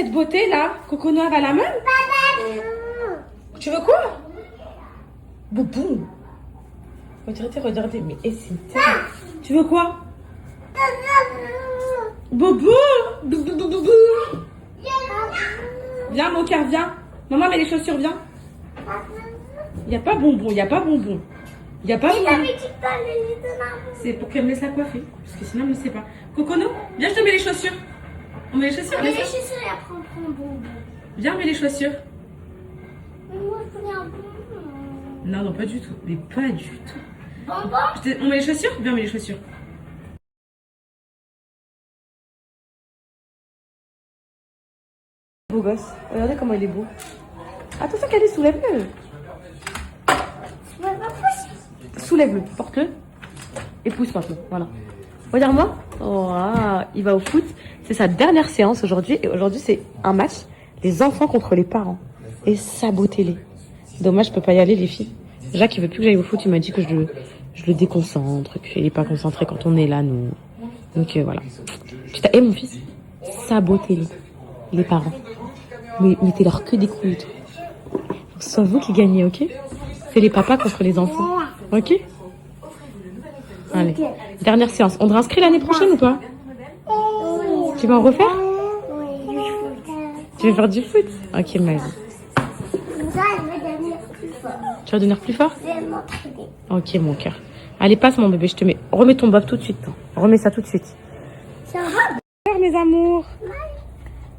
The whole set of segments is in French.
cette beauté là? Cocono à la main? Tu veux quoi? Boubou. Regardez, mais c'est tu veux quoi? Boubou. Viens mon cœur, viens. Maman met les chaussures, viens. Il n'y a pas bonbon, il n'y a pas bonbon. Il n'y a pas bonbon. C'est pour qu'elle me laisse la coiffer. Parce que sinon, elle ne sait pas. Cocono, viens, je te mets les chaussures. On met les chaussures. On met les chaussures et après on prend le bonbon. Viens, mets les chaussures. Mais moi, je voulais un bonbon. Non, non, pas du tout. Mais pas du tout. Bonbon? On met les chaussures? Viens, on met les chaussures. Beau gosse. Regardez comment il est beau. Attention, Cali, soulève-le. Soulève-le, porte-le. Et pousse maintenant. Voilà. Regarde-moi. Oh, ah, il va au foot. C'est sa dernière séance aujourd'hui. Et aujourd'hui, c'est un match. Les enfants contre les parents. Et sabotez-les. Dommage, je peux pas y aller, les filles. Jacques, il veut plus que j'aille au foot. Il m'a dit que je le déconcentre. Qu'il est pas concentré quand on est là, nous. Donc, voilà. Et mon fils, sabotez-les. Les parents. Mais mettez-leur que des coups et tout. Faut que ce soit vous qui gagnez, ok? C'est les papas contre les enfants. Ok? Allez. Dernière séance. On te réinscrit l'année prochaine ou pas? Tu vas en refaire? Tu veux faire du foot? Ok, ma vie. Tu vas devenir plus fort? Ok, mon cœur. Allez, passe mon bébé, je te mets. Remets ton bob tout de suite. Remets ça tout de suite. Bonjour mes amours.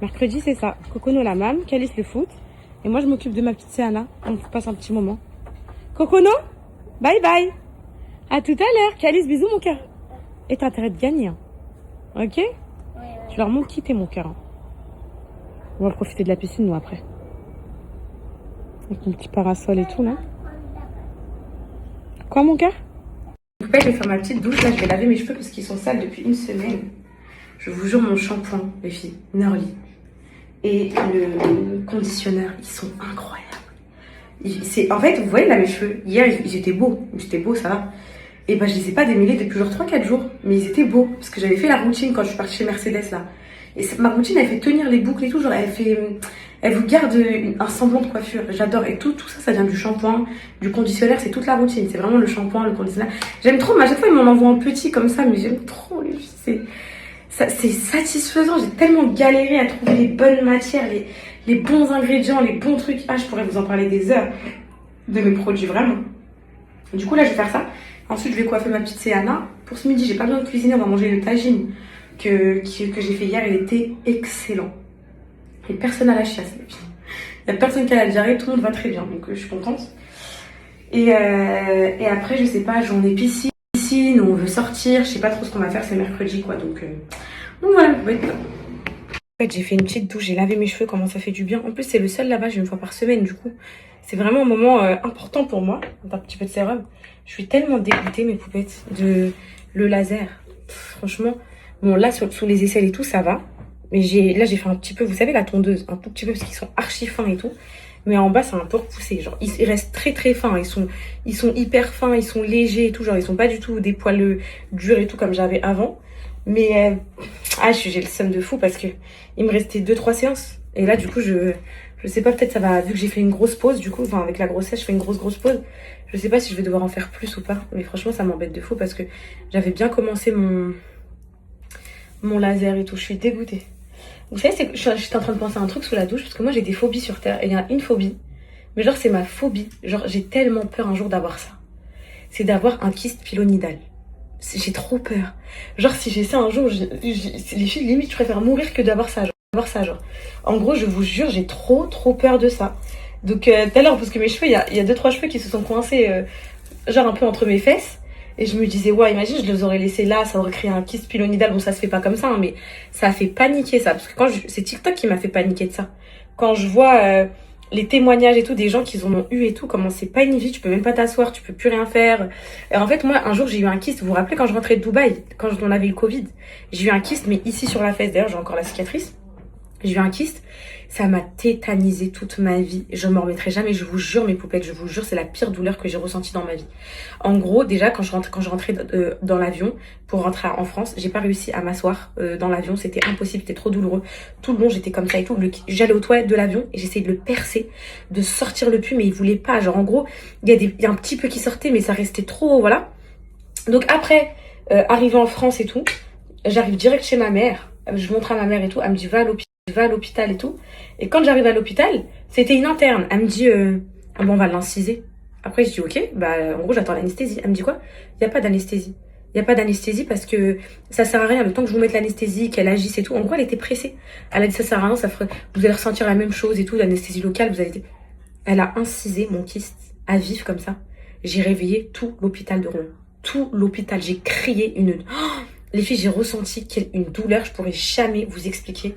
Mercredi, c'est ça. Cocono la mam, Calice le foot. Et moi, je m'occupe de ma petite Céana. On passe un petit moment. Cocono, bye bye. À tout à l'heure. Calice, bisous mon cœur. Et t'as intérêt de gagner. Hein. Ok? Tu leur montres qui t'es mon cœur. Hein. On va profiter de la piscine, nous, après. Avec mon petit parasol et tout, là. Quoi, mon cœur? Je vais faire ma petite douche. Là, je vais laver mes cheveux parce qu'ils sont sales depuis une semaine. Je vous jure, mon shampoing, les filles, Nerly. Et le conditionneur, ils sont incroyables. En fait, vous voyez là mes cheveux, hier ils étaient beaux, ça va. Et ben je les ai pas démêlés depuis genre 3-4 jours, mais ils étaient beaux. Parce que j'avais fait la routine quand je suis partie chez Mercedes là. Et ma routine elle fait tenir les boucles et tout, genre elle vous garde un semblant de coiffure. J'adore. Et tout ça, ça vient du shampoing, du conditionneur, c'est toute la routine. C'est vraiment le shampoing, le conditionneur. J'aime trop, mais à chaque fois ils m'en envoient en petit comme ça, mais j'aime trop les filles. C'est satisfaisant, j'ai tellement galéré à trouver les bonnes matières, les bons ingrédients, les bons trucs. Ah, je pourrais vous en parler des heures de mes produits, vraiment. Du coup, là, je vais faire ça. Ensuite, je vais coiffer ma petite Céana. Pour ce midi, j'ai pas besoin de cuisiner, on va manger le tagine que j'ai fait hier. Il était excellent. Et personne à la chiasse, les filles. Il n'y a personne qui a la diarrhée, tout le monde va très bien, donc je suis contente. Et après, je sais pas, journée piscine. Nous on veut sortir, je sais pas trop ce qu'on va faire, c'est mercredi quoi, donc voilà, on va être là. En fait j'ai fait une petite douche, j'ai lavé mes cheveux, comment ça fait du bien. En plus c'est le seul lavage une fois par semaine, du coup c'est vraiment un moment important pour moi. Un petit peu de sérum. Je suis tellement dégoûtée mes poupettes de le laser. Franchement, bon là sous les aisselles et tout ça va, mais là j'ai fait un petit peu, vous savez la tondeuse, un tout petit peu parce qu'ils sont archi fins et tout. Mais en bas, c'est un peu repoussé. Genre, ils restent très très fins. Ils sont hyper fins, ils sont légers et tout. Genre, ils sont pas du tout des poils durs et tout comme j'avais avant. Mais, j'ai le seum de fou parce que il me restait 2-3 séances. Et là, du coup, je sais pas, peut-être ça va, vu que j'ai fait une grosse pause, du coup, enfin, avec la grossesse, je fais une grosse pause. Je sais pas si je vais devoir en faire plus ou pas. Mais franchement, ça m'embête de fou parce que j'avais bien commencé mon laser et tout. Je suis dégoûtée. Vous savez, j'étais en train de penser à un truc sous la douche, parce que moi j'ai des phobies sur Terre, et il y a une phobie, mais genre c'est ma phobie, genre j'ai tellement peur un jour d'avoir ça. C'est d'avoir un kyste pilonidal. J'ai trop peur. Genre si j'ai ça un jour, les filles limite je préfère mourir que d'avoir ça, genre. En gros, je vous jure, j'ai trop peur de ça. Donc tout à l'heure, parce que mes cheveux, il y a 2-3 cheveux qui se sont coincés, genre un peu entre mes fesses. Et je me disais, ouais, imagine, je les aurais laissés là, ça aurait créé un kyste pilonidal. Bon, ça se fait pas comme ça, hein, mais ça a fait paniquer ça. Parce que c'est TikTok qui m'a fait paniquer de ça. Quand je vois les témoignages et tout, des gens qui en ont eu et tout, comment c'est pas une vie, tu peux même pas t'asseoir, tu peux plus rien faire. Et en fait, moi, un jour, j'ai eu un kyste. Vous vous rappelez quand je rentrais de Dubaï, quand on avait eu le Covid, j'ai eu un kyste, mais ici sur la fesse. D'ailleurs, j'ai encore la cicatrice. J'ai eu un kyste. Ça m'a tétanisé toute ma vie. Je m'en remettrai jamais, je vous jure mes poupettes, je vous jure, c'est la pire douleur que j'ai ressentie dans ma vie. En gros, déjà quand je rentrais dans l'avion pour rentrer en France, j'ai pas réussi à m'asseoir dans l'avion, c'était impossible, c'était trop douloureux. Tout le long, j'étais comme ça et tout. J'allais aux toilettes de l'avion et j'essayais de le percer, de sortir le pus, mais il voulait pas. Genre en gros, il y a un petit peu qui sortait, mais ça restait trop, voilà. Donc après, arrivé en France et tout, j'arrive direct chez ma mère. Je montre à ma mère et tout, elle me dit va à l'hôpital et tout. Et quand j'arrive à l'hôpital, c'était une interne. Elle me dit ah bon, on va l'inciser. Après je dis ok, bah en gros j'attends l'anesthésie. Elle me dit quoi? Il y a pas d'anesthésie. Il y a pas d'anesthésie parce que ça sert à rien le temps que je vous mette l'anesthésie, qu'elle agisse et tout. En gros, elle était pressée. Elle a dit ça sert à rien, vous allez ressentir la même chose et tout, l'anesthésie locale, vous allez. Elle a incisé mon kyste à vif comme ça. J'ai réveillé tout l'hôpital de Rouen. Tout l'hôpital, j'ai crié les filles, j'ai ressenti une douleur, je pourrais jamais vous expliquer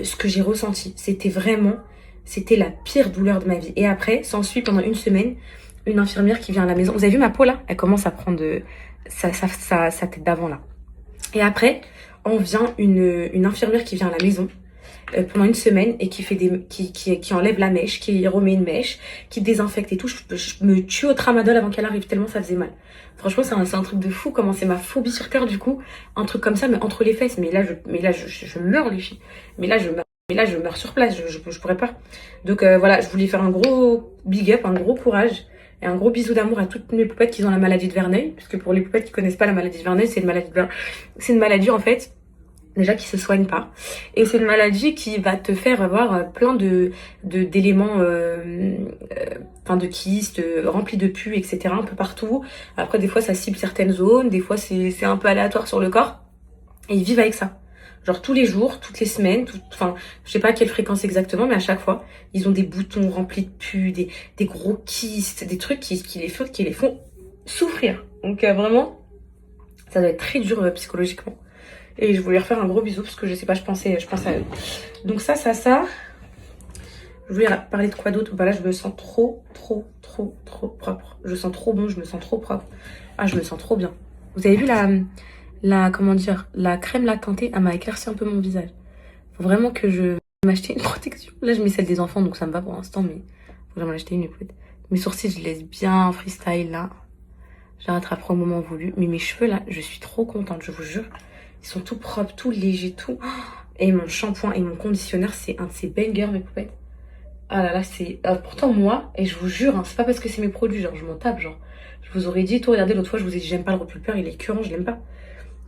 ce que j'ai ressenti. C'était la pire douleur de ma vie. Et après, s'ensuit pendant une semaine, une infirmière qui vient à la maison. Vous avez vu ma peau là? Elle commence à prendre sa tête d'avant là. Et après, on vient une infirmière qui vient à la maison pendant une semaine et qui enlève la mèche, qui remet une mèche, qui désinfecte et tout. Je me tue au tramadol avant qu'elle arrive tellement ça faisait mal. Franchement, c'est un truc de fou. Comment c'est ma phobie sur cœur du coup, un truc comme ça, mais entre les fesses. Mais là, je meurs les filles. Mais là, je meurs sur place. Je pourrais pas. Donc voilà, je voulais faire un gros big up, un gros courage et un gros bisou d'amour à toutes mes poupettes qui ont la maladie de Verneuil, parce que pour les poupettes qui connaissent pas la maladie de Verneuil, c'est une maladie en fait. Déjà qui se soigne pas, et c'est une maladie qui va te faire avoir plein d'éléments de kystes remplis de pus, etc. un peu partout. Après des fois ça cible certaines zones, des fois c'est un peu aléatoire sur le corps, et ils vivent avec ça genre tous les jours, toutes les semaines, enfin je sais pas à quelle fréquence exactement, mais à chaque fois ils ont des boutons remplis de pus, des gros kystes, des trucs qui les font souffrir. Donc vraiment ça doit être très dur psychologiquement. Et je voulais leur faire un gros bisou parce que je sais pas, je pensais à eux. Donc ça. Je voulais parler de quoi d'autre? Bah là, je me sens trop propre. Je sens trop bon, je me sens trop propre. Ah, je me sens trop bien. Vous avez vu comment dire, la crème là teintée, elle m'a éclairci un peu mon visage. Faut vraiment que je m'achète une protection. Là, je mets celle des enfants, donc ça me va pour l'instant, mais faut que j'en achète une écoute. Mes sourcils, je les laisse bien freestyle là. Je les rattraperai au moment voulu. Mais mes cheveux là, je suis trop contente, je vous jure. Ils sont tout propres, tout légers, tout. Et mon shampoing et mon conditionneur, c'est un de ces bangers, mes poupettes. Ah là là, c'est... pourtant, moi, et je vous jure, hein, c'est pas parce que c'est mes produits, genre, je m'en tape, genre. Je vous aurais dit, tout, regardez, l'autre fois, je vous ai dit, j'aime pas le repulpeur, il est écœurant, je l'aime pas.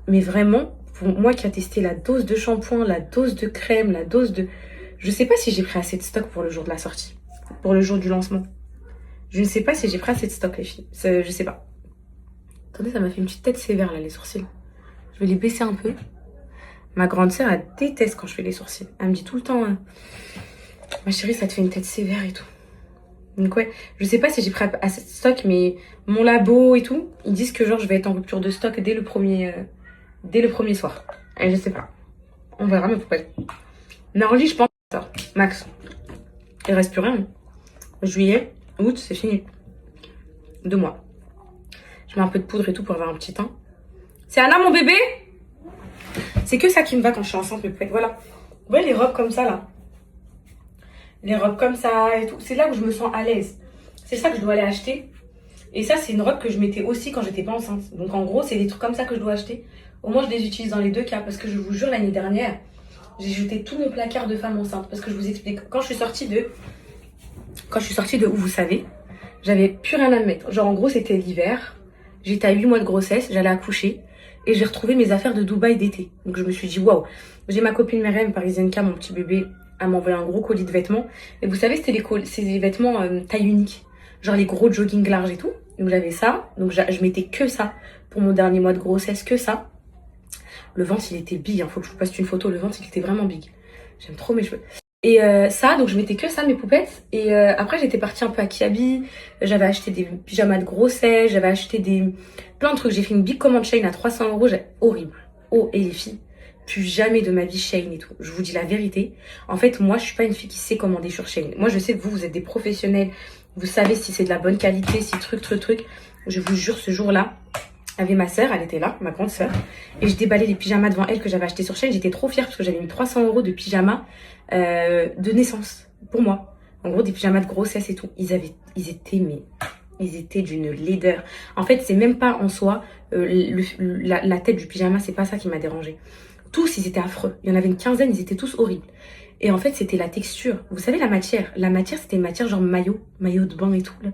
Mais vraiment, pour moi qui a testé la dose de shampoing, la dose de crème, la dose de... Je sais pas si j'ai pris assez de stock pour le jour de la sortie. Pour le jour du lancement. Je ne sais pas si j'ai pris assez de stock, les filles. Je sais pas. Attendez, ça m'a fait une petite tête sévère, là, les sourcils. Je vais les baisser un peu. Ma grande sœur, elle déteste quand je fais les sourcils. Elle me dit tout le temps, ma chérie, ça te fait une tête sévère et tout. Donc ouais, je sais pas si j'ai pris assez de stock, mais mon labo et tout, ils disent que genre je vais être en rupture de stock dès le premier soir. Et je sais pas. On verra, mais pourquoi. Norly, je pense ça. Max. Il reste plus rien. Juillet, août, c'est fini. 2 mois. Je mets un peu de poudre et tout pour avoir un petit teint. C'est Anna, mon bébé? C'est que ça qui me va quand je suis enceinte, mes poupettes. Voilà. Vous voyez les robes comme ça, là? Les robes comme ça et tout. C'est là où je me sens à l'aise. C'est ça que je dois aller acheter. Et ça, c'est une robe que je mettais aussi quand j'étais pas enceinte. Donc, en gros, c'est des trucs comme ça que je dois acheter. Au moins, je les utilise dans les deux cas. Parce que je vous jure, l'année dernière, j'ai jeté tout mon placard de femme enceinte. Parce que je vous explique. Quand je suis sortie de où vous savez, j'avais plus rien à me mettre. Genre, en gros, c'était l'hiver. J'étais à 8 mois de grossesse. J'allais accoucher. Et j'ai retrouvé mes affaires de Dubaï d'été. Donc je me suis dit, waouh. J'ai ma copine Merem, parisienne K, mon petit bébé, elle m'a envoyé un gros colis de vêtements. Et vous savez, c'était ces vêtements taille unique. Genre les gros jogging larges et tout. Donc j'avais ça. Donc je mettais que ça pour mon dernier mois de grossesse, que ça. Le ventre, il était big. Faut que je vous passe une photo. Le ventre, il était vraiment big. J'aime trop mes cheveux. Et ça, donc je mettais que ça, mes poupettes. Et après, j'étais partie un peu à Kiabi. J'avais acheté des pyjamas de grossesse. J'avais acheté plein de trucs. J'ai fait une big commande Shein à 300 €. Horrible. Oh, et les filles, plus jamais de ma vie Shein et tout. Je vous dis la vérité. En fait, moi, je suis pas une fille qui sait commander sur Shein. Moi, je sais que vous êtes des professionnels. Vous savez si c'est de la bonne qualité, si truc. Je vous jure, ce jour-là, avait ma sœur, elle était là, ma grande sœur, et je déballais les pyjamas devant elle que j'avais acheté sur Shein. J'étais trop fière parce que j'avais mis 300 € de pyjamas de naissance pour moi. En gros, des pyjamas de grossesse et tout. Ils étaient d'une laideur. En fait, c'est même pas en soi la tête du pyjama, c'est pas ça qui m'a dérangée. Tous, ils étaient affreux. Il y en avait une quinzaine, ils étaient tous horribles. Et en fait, c'était la texture. Vous savez, la matière. La matière, c'était une matière genre maillot de bain et tout, là.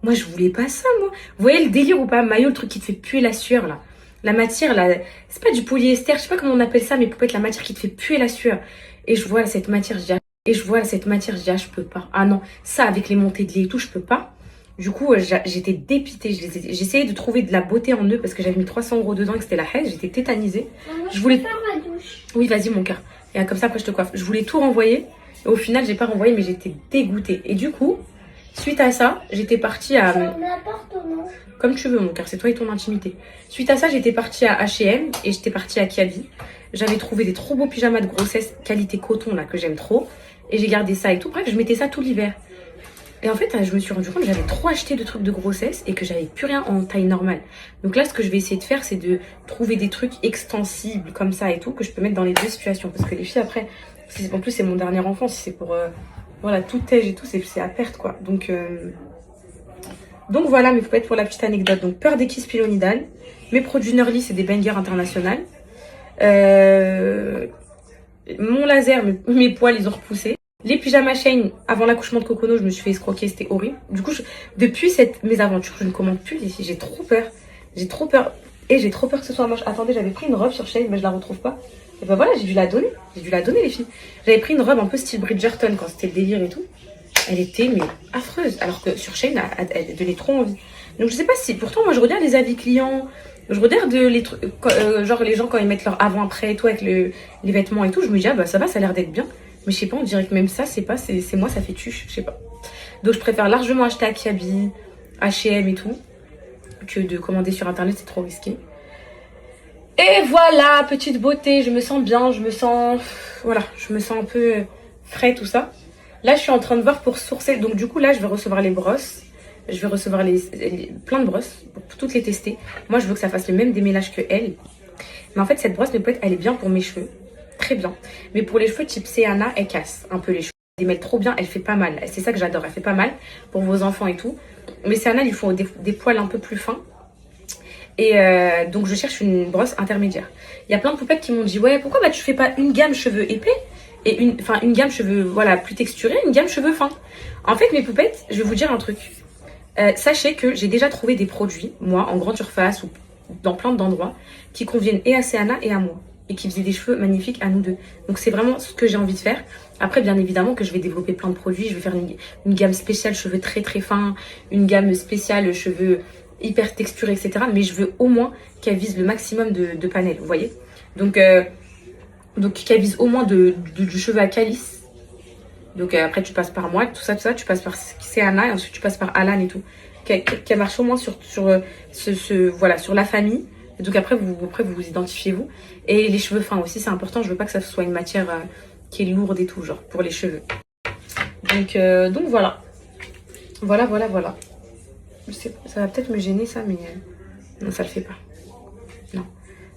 Moi, je voulais pas ça, moi. Vous voyez le délire ou pas? Maillot, le truc qui te fait puer la sueur, là. La matière, là, c'est pas du polyester, je sais pas comment on appelle ça, mais peut être la matière qui te fait puer la sueur. Et je vois cette matière, je dis, ah, je peux pas. Ah non, ça, avec les montées de lait et tout, je peux pas. Du coup, j'étais dépitée. J'essayais de trouver de la beauté en eux parce que j'avais mis 300 € dedans et que c'était la haine. J'étais tétanisée. Maman, Je voulais peux faire ma douche. Oui, vas-y, mon cœur. Et comme ça, après, je te coiffe. Je voulais tout renvoyer. Et au final, j'ai pas renvoyé, mais j'étais dégoûtée. Et du coup, suite à ça, j'étais partie à... Ferme la porte ou non? Comme tu veux, mon cœur, c'est toi et ton intimité. Suite à ça, j'étais partie à H&M et j'étais partie à Kiabi. J'avais trouvé des trop beaux pyjamas de grossesse qualité coton, là, que j'aime trop. Et j'ai gardé ça et tout. Bref, je mettais ça tout l'hiver. Et en fait, je me suis rendu compte que j'avais trop acheté de trucs de grossesse et que j'avais plus rien en taille normale. Donc là, ce que je vais essayer de faire, c'est de trouver des trucs extensibles comme ça et tout, que je peux mettre dans les deux situations. Parce que les filles, après, en plus, c'est mon dernier enfant. Si c'est pour, voilà, tout âge et tout, c'est à perte, quoi. Donc voilà, mais faut pas être pour la petite anecdote. Donc, peur des kisses pilonidales. Mes produits Nerly, c'est des bangers internationales. Mon laser, mes poils, ils ont repoussé. Les pyjamas Shein, avant l'accouchement de Cocono, je me suis fait escroquer, c'était horrible. Du coup, depuis cette mésaventure, je ne commande plus ici. J'ai trop peur. J'ai trop peur. Et j'ai trop peur que ce soit moche. Attendez, j'avais pris une robe sur Shein, mais je la retrouve pas. Et ben voilà, j'ai dû la donner. J'ai dû la donner, les filles. J'avais pris une robe un peu style Bridgerton quand c'était le délire et tout. Elle était, mais affreuse. Alors que sur Shein, elle donnait trop envie. Donc je sais pas si... Pourtant, moi, je regarde les avis clients. Je regarde les trucs... genre les gens quand ils mettent leur avant-après et tout, avec les vêtements et tout. Je me dis, ah bah ça va, ça a l'air d'être bien. Mais je sais pas, on dirait que même ça, c'est moi, ça fait tuche, je sais pas. Donc je préfère largement acheter à Kiabi, H&M et tout, que de commander sur internet, c'est trop risqué. Et voilà, petite beauté, je me sens bien, je me sens un peu frais, tout ça. Là, je suis en train de voir pour sourcer. Donc du coup, là, je vais recevoir les brosses. Je vais recevoir plein de brosses pour toutes les tester. Moi, je veux que ça fasse le même démêlage que elle. Mais en fait, cette brosse, elle est bien pour mes cheveux. Très bien. Mais pour les cheveux type Céana, elle casse un peu les cheveux. Elle démêle trop bien, elle fait pas mal. C'est ça que j'adore, elle fait pas mal pour vos enfants et tout. Mais Céana, il faut des poils un peu plus fins. Et donc, je cherche une brosse intermédiaire. Il y a plein de poupettes qui m'ont dit, ouais, pourquoi tu fais pas une gamme cheveux épais et une gamme cheveux voilà, plus texturée, une gamme cheveux fins. En fait, mes poupettes, je vais vous dire un truc. Sachez que j'ai déjà trouvé des produits, moi, en grande surface ou dans plein d'endroits, qui conviennent et à Céana et à moi. Et qui faisaient des cheveux magnifiques à nous deux. Donc c'est vraiment ce que j'ai envie de faire. Après, bien évidemment que je vais développer plein de produits. Je vais faire une gamme spéciale cheveux très très fins, une gamme spéciale cheveux hyper texturés, etc. Mais je veux au moins qu'elle vise le maximum de panels, vous voyez. Donc qu'elle vise au moins du cheveu à calice. Donc après tu passes par moi, tout ça, tu passes par Céana et ensuite tu passes par Alan et tout. Qu'elle marche au moins sur la famille. Donc après vous identifiez vous. Et les cheveux fins aussi, c'est important. Je veux pas que ça soit une matière qui est lourde et tout, genre pour les cheveux. Donc voilà. Voilà. Je sais pas, ça va peut-être me gêner ça, mais non, ça le fait pas. Non,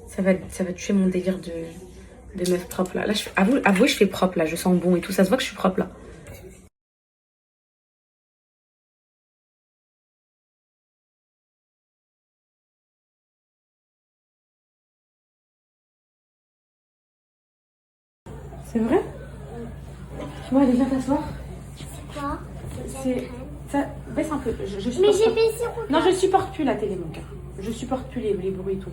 ça va tuer mon délire de meuf propre là. Là, avouez, je fais propre là, je sens bon et tout. Ça se voit que je suis propre là. C'est vrai? Bon, allez, viens t'asseoir. C'est quoi? C'est... Ça baisse un peu. Je Mais supporte j'ai pas. baissé. Non, je supporte plus la télé, mon cœur. Je supporte plus les bruits et tout.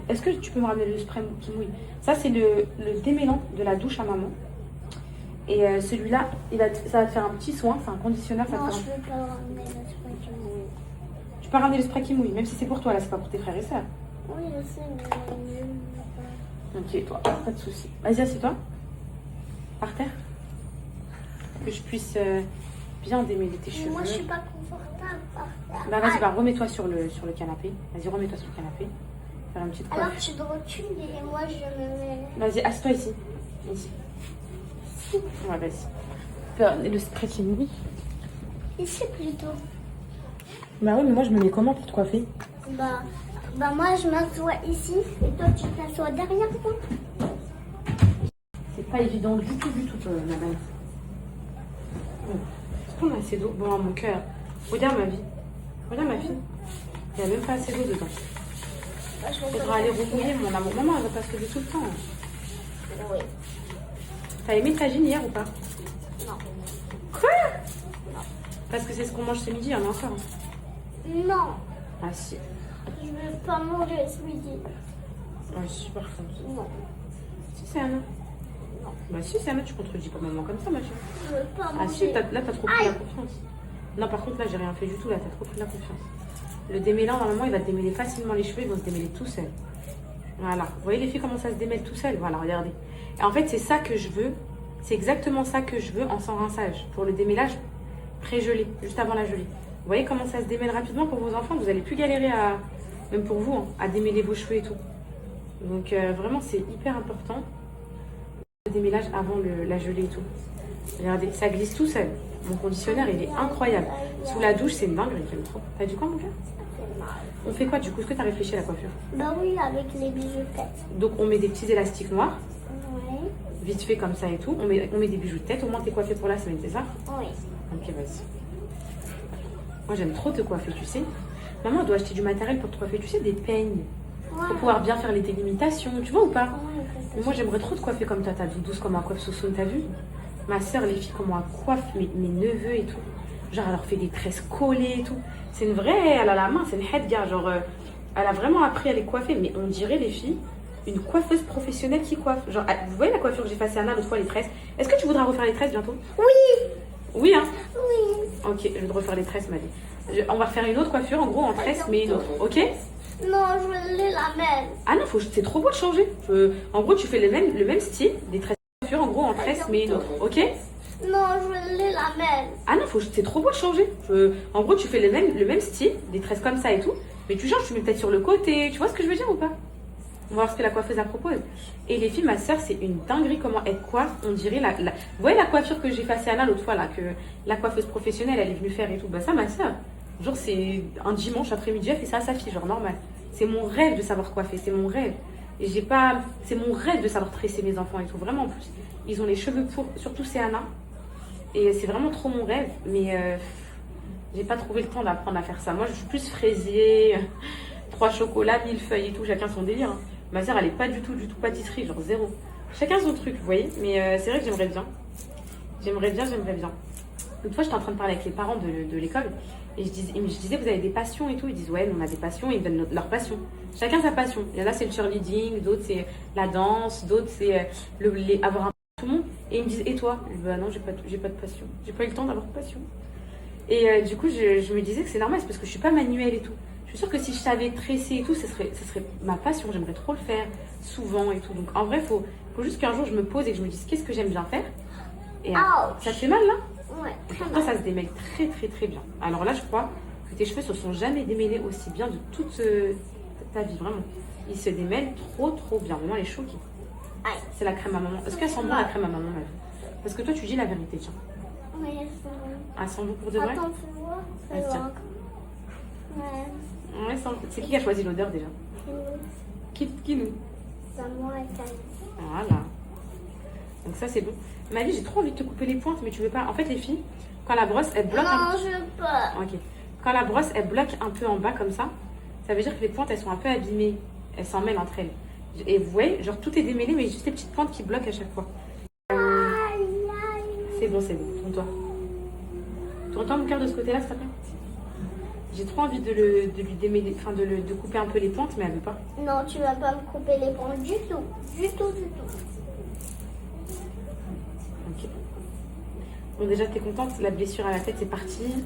Est-ce que tu peux me ramener le spray qui mouille? Ça, c'est le démêlant de la douche à maman. Et celui-là, ça va te faire un petit soin. C'est un conditionneur. Non, je veux pas ramener le spray qui mouille. Tu peux ramener le spray qui mouille, même si c'est pour toi, là, c'est pas pour tes frères et sœurs. Oui, je sais, mais... Ok, toi, pas de soucis. Vas-y, assieds-toi. Par terre. Que je puisse bien démêler tes cheveux. Moi, je suis pas confortable par terre. Bah vas-y, remets-toi sur le canapé. Vas-y, remets-toi sur le canapé. Faire une petite coiffe. Alors, tu te recules et moi, je me mets... Vas-y, assieds-toi ici. Ici. Ouais, vas-y. Le spray qui mouille. Ici, plutôt. Bah oui, mais moi, je me mets comment pour te coiffer? Bah, Bah moi je m'assois ici et toi tu t'assois derrière moi. C'est pas évident du tout, ma belle. Bon. Est-ce qu'on a assez d'eau? Bon, mon cœur. Regarde ma vie. Regarde ma fille. Il n'y a même pas assez d'eau dedans. Bah, je Il vais faudra aller remouiller mon amour. Maman, elle va pas se lever tout le temps. Oui. T'as aimé ta gine hier ou pas? Non. Quoi? Parce que c'est ce qu'on mange ce midi, il y en a encore. Non. Ah si. Je veux pas manger ce midi. Ouais, super fort. Non. Si, c'est Anna. Non. Bah si, c'est Anna, tu contredis pas maman comme ça, ma chérie. Je veux pas Ah si, manger. là, t'as trop pris la confiance. Non, par contre, là, j'ai rien fait du tout, là, t'as trop pris la confiance. Le démêlant, normalement, il va te démêler facilement les cheveux, ils vont se démêler tout seuls. Voilà. Vous voyez les filles comment ça se démêle tout seul? Voilà, regardez. Et en fait, c'est ça que je veux. C'est exactement ça que je veux en sans rinçage. Pour le démêlage pré-gelé, juste avant la gelée. Vous voyez comment ça se démêle rapidement pour vos enfants? Vous n'allez plus galérer à, même pour vous, hein, à démêler vos cheveux et tout. Donc vraiment, c'est hyper important. Le démêlage avant la gelée et tout. Regardez, ça glisse tout seul. Mon conditionneur, il est incroyable. Sous la douche, c'est une dinguerie, j'aime trop. T'as dit quoi, mon cœur? C'est mal. On fait quoi du coup? Est-ce que t'as réfléchi à la coiffure? Bah oui, avec les bijoux de tête. Donc on met des petits élastiques noirs, Oui. vite fait comme ça et tout. On met des bijoux de tête. Au moins, t'es coiffée pour la semaine, c'est ça? Oui. Ok, vas-y. Moi, j'aime trop te coiffer, tu sais. Maman doit acheter du matériel pour te coiffer, tu sais, des peignes. Ouais. Pour pouvoir bien faire les délimitations, tu vois ou pas? Ouais, Mais moi, j'aimerais trop te coiffer comme toi, ta douce, comme un coiffe Sosoune, t'as vu? Ma soeur, les filles, comment elle coiffe mes neveux et tout. Genre, elle leur fait des tresses collées et tout. C'est une vraie, elle a la main, c'est une head gars. Genre, elle a vraiment appris à les coiffer. Mais on dirait, les filles, une coiffeuse professionnelle qui coiffe. Genre, vous voyez la coiffure que j'ai faite à Anna l'autre fois, les tresses? Est-ce que tu voudras refaire les tresses bientôt? Oui. Oui, hein? Oui. Ok, je vais te refaire les tresses, ma vie. On va refaire une autre coiffure, en gros, en tresse, mais une autre. Ok? Non, je veux la même. Ah non, c'est trop beau de changer. En gros, tu fais le même style, des tresses de coiffure, en gros, en tresse, mais une autre. Ok? Non, je veux la même. Ah non, c'est trop beau de changer. En gros, tu fais le même style, des tresses comme ça et tout, mais tu changes, tu mets peut-être sur le côté. Tu vois ce que je veux dire ou pas? On va voir ce que la coiffeuse la propose. Et les filles, ma soeur, c'est une dinguerie comment elle coiffe. On dirait Vous voyez la coiffure que j'ai faite à Anna l'autre fois, là, que la coiffeuse professionnelle, elle est venue faire et tout. Bah ça, ma soeur, genre, c'est un dimanche après-midi, elle fait ça à sa fille, genre normal. C'est mon rêve de savoir coiffer, c'est mon rêve. Et j'ai pas... C'est mon rêve de savoir tresser mes enfants et tout. Vraiment, en plus, ils ont les cheveux pour... Surtout, c'est Anna. Et c'est vraiment trop mon rêve, mais j'ai pas trouvé le temps d'apprendre à faire ça. Moi, je suis plus fraisier, 3 chocolats, 1000 feuilles et tout, chacun son délire. Hein. Ma soeur, elle est pas du tout pâtisserie, genre zéro. Chacun son truc, vous voyez. Mais c'est vrai que j'aimerais bien. J'aimerais bien. L'autre fois, j'étais en train de parler avec les parents de l'école et je disais, vous avez des passions et tout. Ils disent, ouais, on a des passions et ils donnent leur passion. Chacun sa passion. Il y en a, c'est le cheerleading, d'autres, c'est la danse, d'autres, c'est avoir un tout le monde. Et ils me disent, et toi? Je dis, bah non, j'ai pas de passion. J'ai pas eu le temps d'avoir de passion. Et du coup, je me disais que c'est normal, c'est parce que je suis pas manuelle et tout. Je suis sûre que si je savais tresser et tout, ça serait ma passion. J'aimerais trop le faire souvent et tout. Donc en vrai, faut juste qu'un jour je me pose et que je me dise qu'est-ce que j'aime bien faire. Et ça te fait mal là? Ouais, très Après, mal. ça se démêle très bien. Alors là, je crois que tes cheveux se sont jamais démêlés aussi bien de toute ta vie, vraiment. Ils se démêlent trop bien. Maman, elle est choquée. Aïe. C'est la crème à maman. Est-ce qu'elle sent bon la crème à maman, ma vie? Parce que toi, tu dis la vérité, tiens. Oui, elles sont... Elle sent bon pour de vrai? Attends, fais voir. Fais Vas-y, voir. Ouais. Ouais, c'est qui a choisi l'odeur déjà? Qui nous? C'est moi et Thaïs. Voilà. Donc ça, c'est bon. Ma vie, j'ai trop envie de te couper les pointes, mais tu veux pas. En fait, les filles, quand la brosse, elle bloque Non, je veux pas. Ok. Quand la brosse, elle bloque un peu en bas comme ça veut dire que les pointes, elles sont un peu abîmées. Elles s'en mêlent entre elles. Et vous voyez, genre tout est démêlé, mais juste les petites pointes qui bloquent à chaque fois. C'est bon, tourne-toi. Tourne-toi mon cœur de ce côté-là, s'il te plaît. J'ai trop envie de lui démêler, enfin de couper un peu les pointes, mais elle veut pas. Non, tu vas pas me couper les points du tout. Du tout. Ok. Bon, déjà, t'es contente, la blessure à la tête, c'est parti.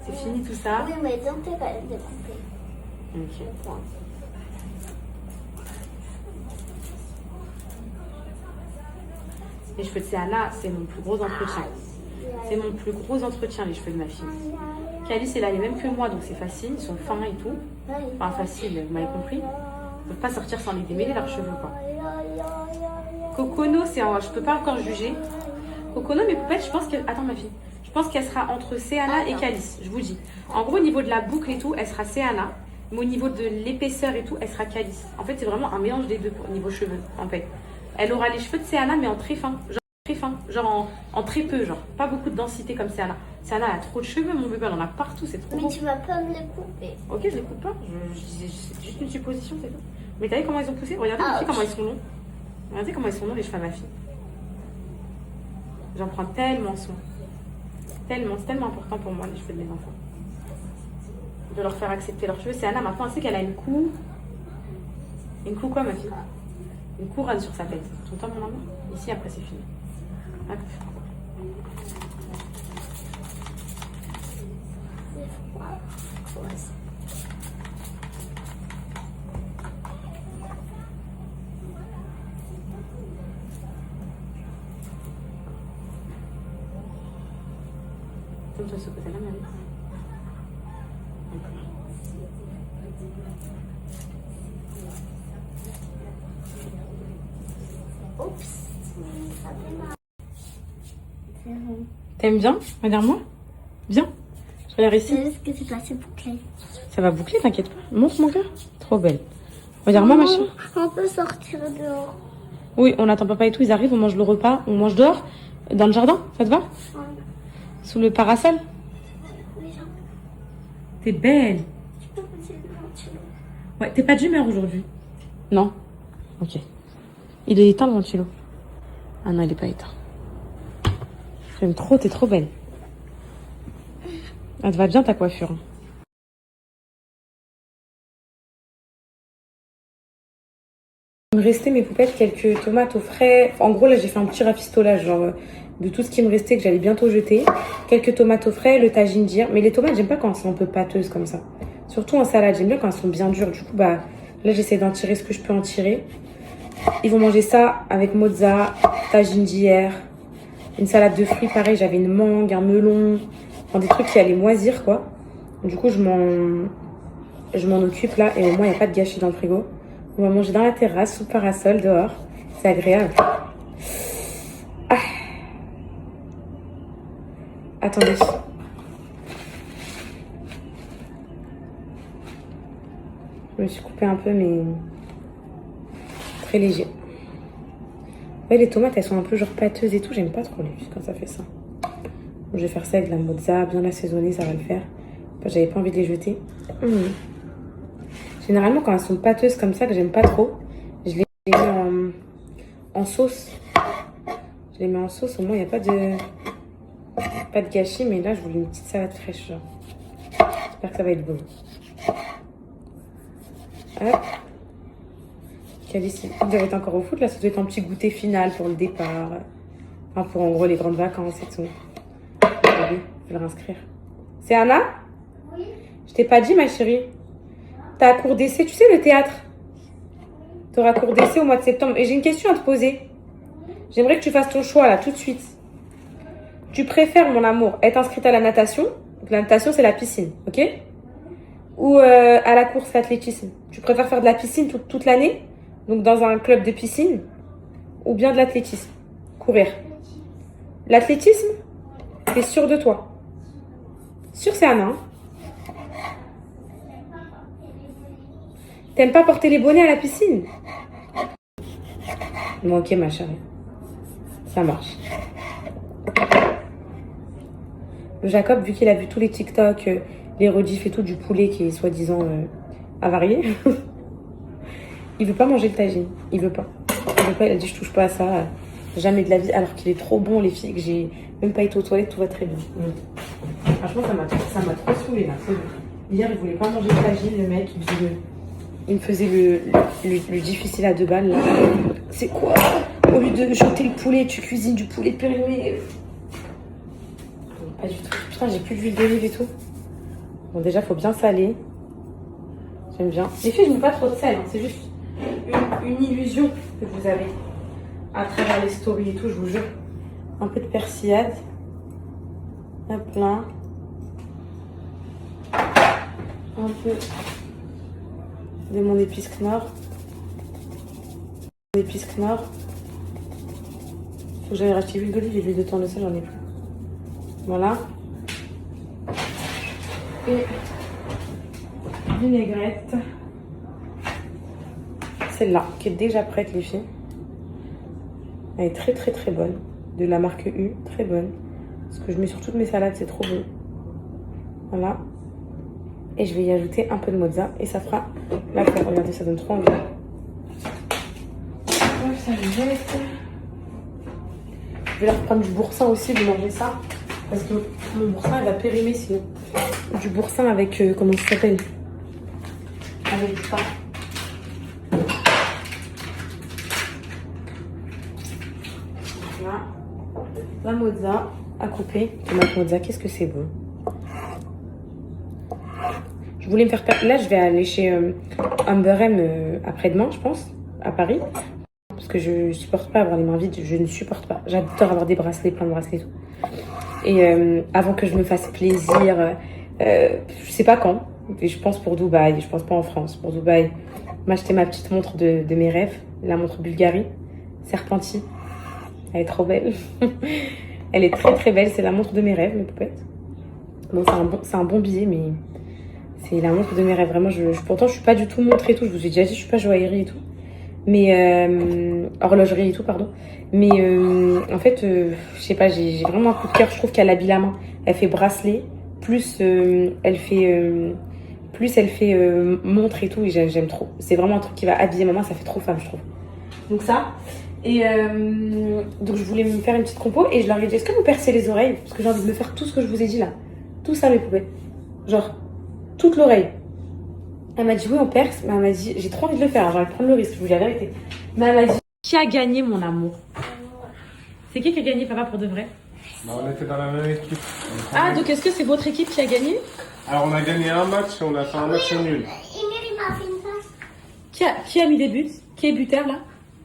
C'est fini tout ça. Oui, mais donc t'es quand même découpé. Ok. Les points. Les cheveux de Céana, c'est mon plus gros entretien. C'est mon plus gros entretien, les cheveux de ma fille. Calice, elle a les mêmes que moi, donc c'est facile. Ils sont fins et tout. Enfin, facile, vous m'avez compris. Ils ne peuvent pas sortir sans les démêler leurs cheveux, quoi. Cocono, je peux pas encore juger. Cocono, mes poupettes, je pense qu'elle... Attends, ma fille. Je pense qu'elle sera entre Céana et Calice, je vous dis. En gros, au niveau de la boucle et tout, elle sera Céana. Mais au niveau de l'épaisseur et tout, elle sera calice. En fait, c'est vraiment un mélange des deux au niveau cheveux, en fait. Elle aura les cheveux de Céana, mais en très fin. Genre en très peu, genre. Pas beaucoup de densité comme Céana. Céana, elle a trop de cheveux, mon bébé, elle en a partout, c'est trop Mais beau. tu vas pas me les couper. Ok, je les coupe pas. C'est juste une supposition, c'est tout. Mais t'as vu comment ils ont poussé? Regardez les filles, comment ils sont longs. Regardez comment ils sont longs, les cheveux à ma fille. J'en prends tellement soin. Tellement, c'est tellement important pour moi, les cheveux de mes enfants. De leur faire accepter leurs cheveux. Céana, maintenant, elle sait qu'elle a une cour. Une cour quoi, ma fille? Une couronne sur sa tête. Tu entends, mon amour? Ici, après, c'est fini. Hop. Comme toi, ce côté-là, même. Oups. Ça fait mal. T'aimes bien? Regarde-moi. Bien. Je regarde ici. C'est juste que c'est passé bouclé. Ça va boucler, t'inquiète pas. Montre mon cœur. Trop belle. Regarde-moi, ma chérie. On peut sortir dehors. Oui, on attend papa et tout. Ils arrivent, on mange le repas. On mange dehors. Dans le jardin. Ça te va? Sous le parasol. T'es belle. Ouais, t'es pas d'humeur aujourd'hui? Non. Ok. Il est éteint le ventilo. Ah non, il est pas éteint. J'aime trop, t'es trop belle. Elle te va bien ta coiffure. Il me restait mes poupettes, quelques tomates au frais. En gros, là, j'ai fait un petit rafistolage, genre de tout ce qui me restait que j'allais bientôt jeter. Quelques tomates au frais, le tas ginger. Mais les tomates, j'aime pas quand elles sont un peu pâteuses comme ça. Surtout en salade, j'aime bien quand elles sont bien dures. Du coup, bah là, j'essaie d'en tirer ce que je peux en tirer. Ils vont manger ça avec mozza, tas ginger, une salade de fruits. Pareil, j'avais une mangue, un melon, enfin, des trucs qui allaient moisir, quoi. Du coup, je m'en occupe là et au moins, il n'y a pas de gâchis dans le frigo. On va manger dans la terrasse, sous le parasol, dehors. C'est agréable. Ah. Attendez. Je me suis coupé un peu, mais très léger. Ouais, les tomates, elles sont un peu genre pâteuses et tout. J'aime pas trop les quand ça fait ça. Bon, je vais faire ça avec de la mozza, bien assaisonnée, ça va le faire. J'avais pas envie de les jeter. Généralement, quand elles sont pâteuses comme ça, que j'aime pas trop, je les mets en sauce. Je les mets en sauce, au moins il n'y a pas de gâchis. Mais là, je voulais une petite salade fraîche. Genre. J'espère que ça va être bon. Hop. Calice, il doit être encore au foot. Là, ça doit être un petit goûter final pour le départ. Enfin, pour en gros les grandes vacances et tout. Je vais le réinscrire. C'est Anna? Oui. Je t'ai pas dit, ma chérie. T'as cours d'essai, tu sais, le théâtre. T'auras cours d'essai au mois de septembre. Et j'ai une question à te poser. J'aimerais que tu fasses ton choix là, tout de suite. Tu préfères, mon amour, être inscrite à la natation. Donc, la natation, c'est la piscine, ok? Ou à la course, l'athlétisme. Tu préfères faire de la piscine toute l'année, donc dans un club de piscine, ou bien de l'athlétisme, courir. L'athlétisme, t'es sûre de toi? Sûre, c'est Anna, hein? T'aimes pas porter les bonnets à la piscine? Bon, ok, ma chérie. Ça marche. Le Jacob, vu qu'il a vu tous les TikTok, les rediffs et tout du poulet qui est soi-disant avarié, il veut pas manger le tagine. Il veut pas. Il a dit je touche pas à ça. Jamais de la vie. Alors qu'il est trop bon, les filles, que j'ai même pas été aux toilettes, tout va très bien. Franchement, ça m'a trop saoulée là. Hier, il voulait pas manger le tagine, le mec. Il me faisait le difficile à 2 balles. Là. C'est quoi? Au lieu de jeter le poulet, tu cuisines du poulet périmé. Pas du tout. Putain, j'ai plus d'huile d'olive et tout. Bon, déjà, faut bien saler. J'aime bien. Les filles, je mets pas trop de sel. Hein. C'est juste une illusion que vous avez à travers les stories et tout, je vous jure. Un peu de persillade. Hop là. Un peu de mon épice Knorr. L'épice Knorr. Faut que j'aille racheter l'huile d'olive et l'huile de tournesol, j'en ai plus. Voilà. Et vinaigrette. Celle-là, qui est déjà prête, les filles. Elle est très très très bonne. De la marque U, très bonne. Parce que je mets sur toutes mes salades, c'est trop bon. Voilà. Et je vais y ajouter un peu de mozza et ça fera l'affaire. Regardez, ça donne trop envie. Ça, je jette. Je vais leur prendre du boursin aussi, de manger ça. Parce que mon boursin, il va périmer sinon. Du boursin avec, comment ça s'appelle? Avec du pain. Voilà. La mozza à couper. Tomate mozza, qu'est-ce que c'est bon. Je voulais me faire perdre. Là, je vais aller chez Amber M après-demain, je pense, à Paris. Parce que je supporte pas avoir les mains vides. Je ne supporte pas. J'adore avoir des bracelets, plein de bracelets et tout. Et avant que je me fasse plaisir, je sais pas quand. Et je pense pour Dubaï. Je pense pas en France. Pour Dubaï, m'acheter ma petite montre de mes rêves. La montre Bulgari. Serpenti. Elle est trop belle. Elle est très très belle. C'est la montre de mes rêves, mes poupettes. Bon, c'est un bon billet, mais c'est la montre de mes rêves. Vraiment, pourtant, je suis pas du tout montre et tout. Je vous ai déjà dit, je suis pas joaillerie et tout. Mais horlogerie et tout, pardon. Mais en fait, je sais pas, j'ai vraiment un coup de cœur. Je trouve qu'elle habille la main. Elle fait bracelet, plus elle fait montre et tout. Et j'aime trop. C'est vraiment un truc qui va habiller ma main. Ça fait trop femme, je trouve. Donc ça. Et donc je voulais me faire une petite compo et je leur ai dit, est-ce que vous percez les oreilles? Parce que j'ai envie de me faire tout ce que je vous ai dit là. Tout ça, mes poupées. Genre, toute l'oreille. Elle m'a dit, oui, on perce. Mais elle m'a dit, j'ai trop envie de le faire. J'ai envie de prendre le risque, je vous dis la vérité. Mais elle m'a dit, qui a gagné, mon amour? C'est qui a gagné, papa, pour de vrai? Bah, on était dans la même équipe. Ah, donc est-ce que c'est votre équipe qui a gagné? Alors, on a gagné un match et on a fait un match nul. Emile, il m'a fait une passe. Qui a mis des buts? Qui est buteur, là?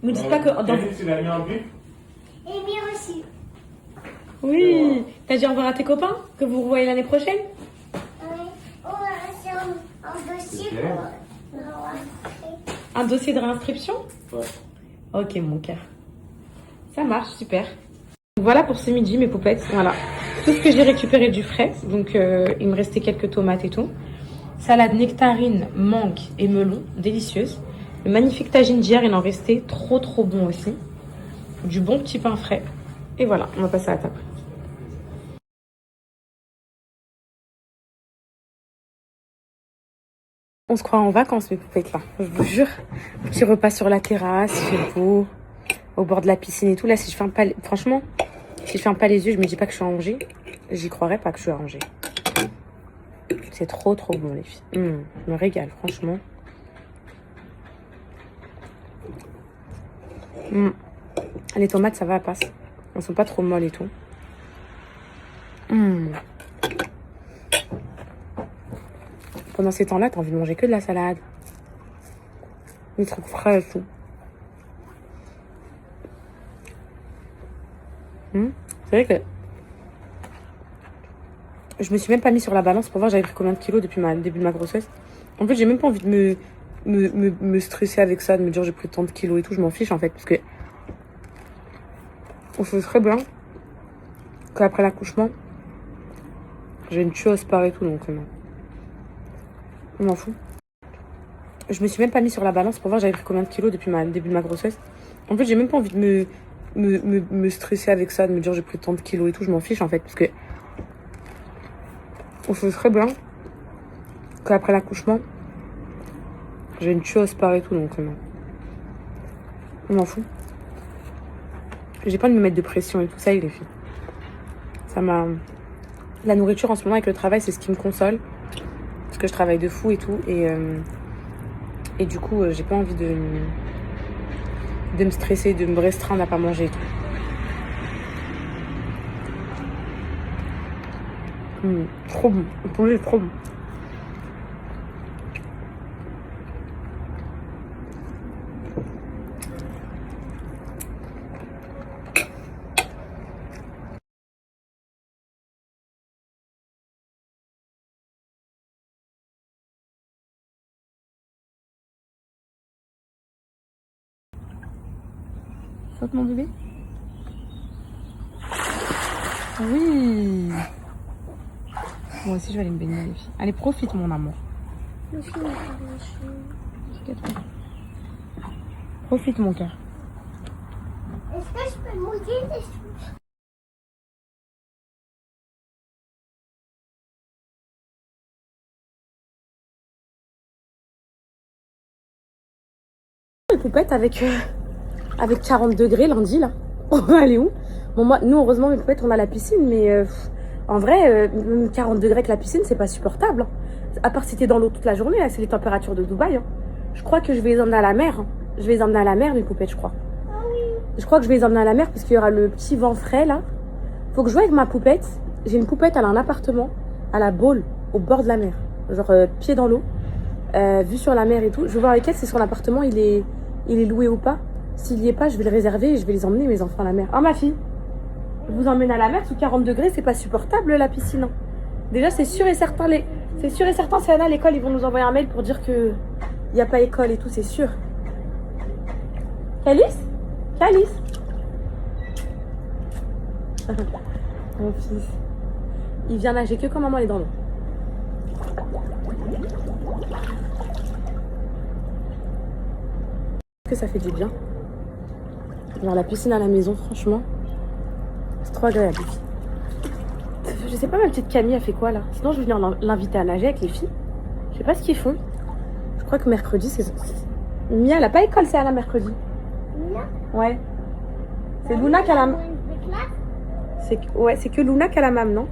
Ne me dites pas que... Kevin, il a mis un but. Emile aussi. Oui. T'as dit au revoir à tes copains? Que vous revoyez l'année prochaine? Oui. Oh, c'est un dossier Ok. pour rentrer. Un dossier de réinscription? Ouais. Ok, mon cœur. Ça marche, super. Voilà pour ce midi, mes poupettes. Voilà. Tout ce que j'ai récupéré du frais. Donc, il me restait quelques tomates et tout. Salade nectarine, mangue et melon. Délicieuse. Le magnifique tagine d'hier, il en restait trop trop bon aussi. Du bon petit pain frais. Et voilà, on va passer à la table. On se croit en vacances, mes poupettes, là. Je vous jure. Petit repas sur la terrasse, il fait beau. Au bord de la piscine et tout. Là, si je ferme pas... Franchement, si je ferme pas les yeux, je me dis pas que je suis à Angers. J'y croirais pas que je suis à Angers. C'est trop trop bon, les filles. Je me régale, franchement. Les tomates, ça va, elles passent. Elles sont pas trop molles et tout. Pendant ces temps-là, t'as envie de manger que de la salade. Des trucs frais et tout. C'est vrai que je me suis même pas mis sur la balance pour voir j'avais pris combien de kilos depuis le début de ma grossesse. En fait, j'ai même pas envie de me stresser avec ça, de me dire j'ai pris tant de kilos et tout. Je m'en fiche en fait, parce que on sait très bien qu'après l'accouchement, j'ai une tueuse par et tout, donc non. On m'en fout. Je me suis même pas mis sur la balance pour voir j'avais pris combien de kilos depuis le début de ma grossesse. En fait, j'ai même pas envie de me stresser avec ça, de me dire j'ai pris tant de kilos et tout. Je m'en fiche en fait, parce que on sait très bien qu'après l'accouchement, j'ai une tueuse par et tout, donc non. On m'en fout. J'ai pas envie de me mettre de pression et tout ça, les filles. Ça m'a... La nourriture en ce moment avec le travail, c'est ce qui me console. Parce que je travaille de fou et tout. Et du coup, j'ai pas envie de me stresser, de me restreindre à pas manger et tout. Trop bon. Le poulet est trop bon. Saute mon bébé. Oui. Moi aussi je vais aller me baigner les filles. Allez, profite mon amour. Le film est pas méchant. Profite, mon cœur. Est-ce que je peux mouiller les cheveux? Les poupettes avec 40 degrés lundi là. On va aller où? Bon, moi, nous heureusement mes poupettes on a la piscine, mais en vrai 40 degrés avec la piscine c'est pas supportable. Hein. À part si t'es dans l'eau toute la journée, là c'est les températures de Dubaï. Hein. Je crois que je vais les emmener à la mer. Hein. Je vais les emmener à la mer mes poupettes, je crois. Ah oui. Je crois que je vais les emmener à la mer parce qu'il y aura le petit vent frais là. Faut que je joue avec ma poupette. J'ai une poupette, elle a un appartement à la Baule, au bord de la mer. Genre pied dans l'eau, vue sur la mer et tout. Je vais voir avec elle si son appartement il est loué ou pas. S'il y est pas, je vais le réserver et je vais les emmener mes enfants à la mer. Oh ma fille, je vous emmène à la mer sous 40 degrés, c'est pas supportable la piscine. Hein. Déjà c'est sûr et certain, c'est Anna à l'école, ils vont nous envoyer un mail pour dire que il n'y a pas école et tout, c'est sûr. Calice? Calice? Mon fils. Il vient nager que quand maman est dans l'eau. Que ça fait du bien. Voir la piscine à la maison, franchement. C'est trop agréable. Je sais pas, ma petite Camille a fait quoi là? Sinon, je vais venir l'inviter à nager avec les filles. Je sais pas ce qu'ils font. Je crois que mercredi, c'est. Mia, elle a pas école, c'est à la mercredi. Luna? Ouais. C'est Luna qui a la. Ouais. C'est que Luna qui a la mam, non?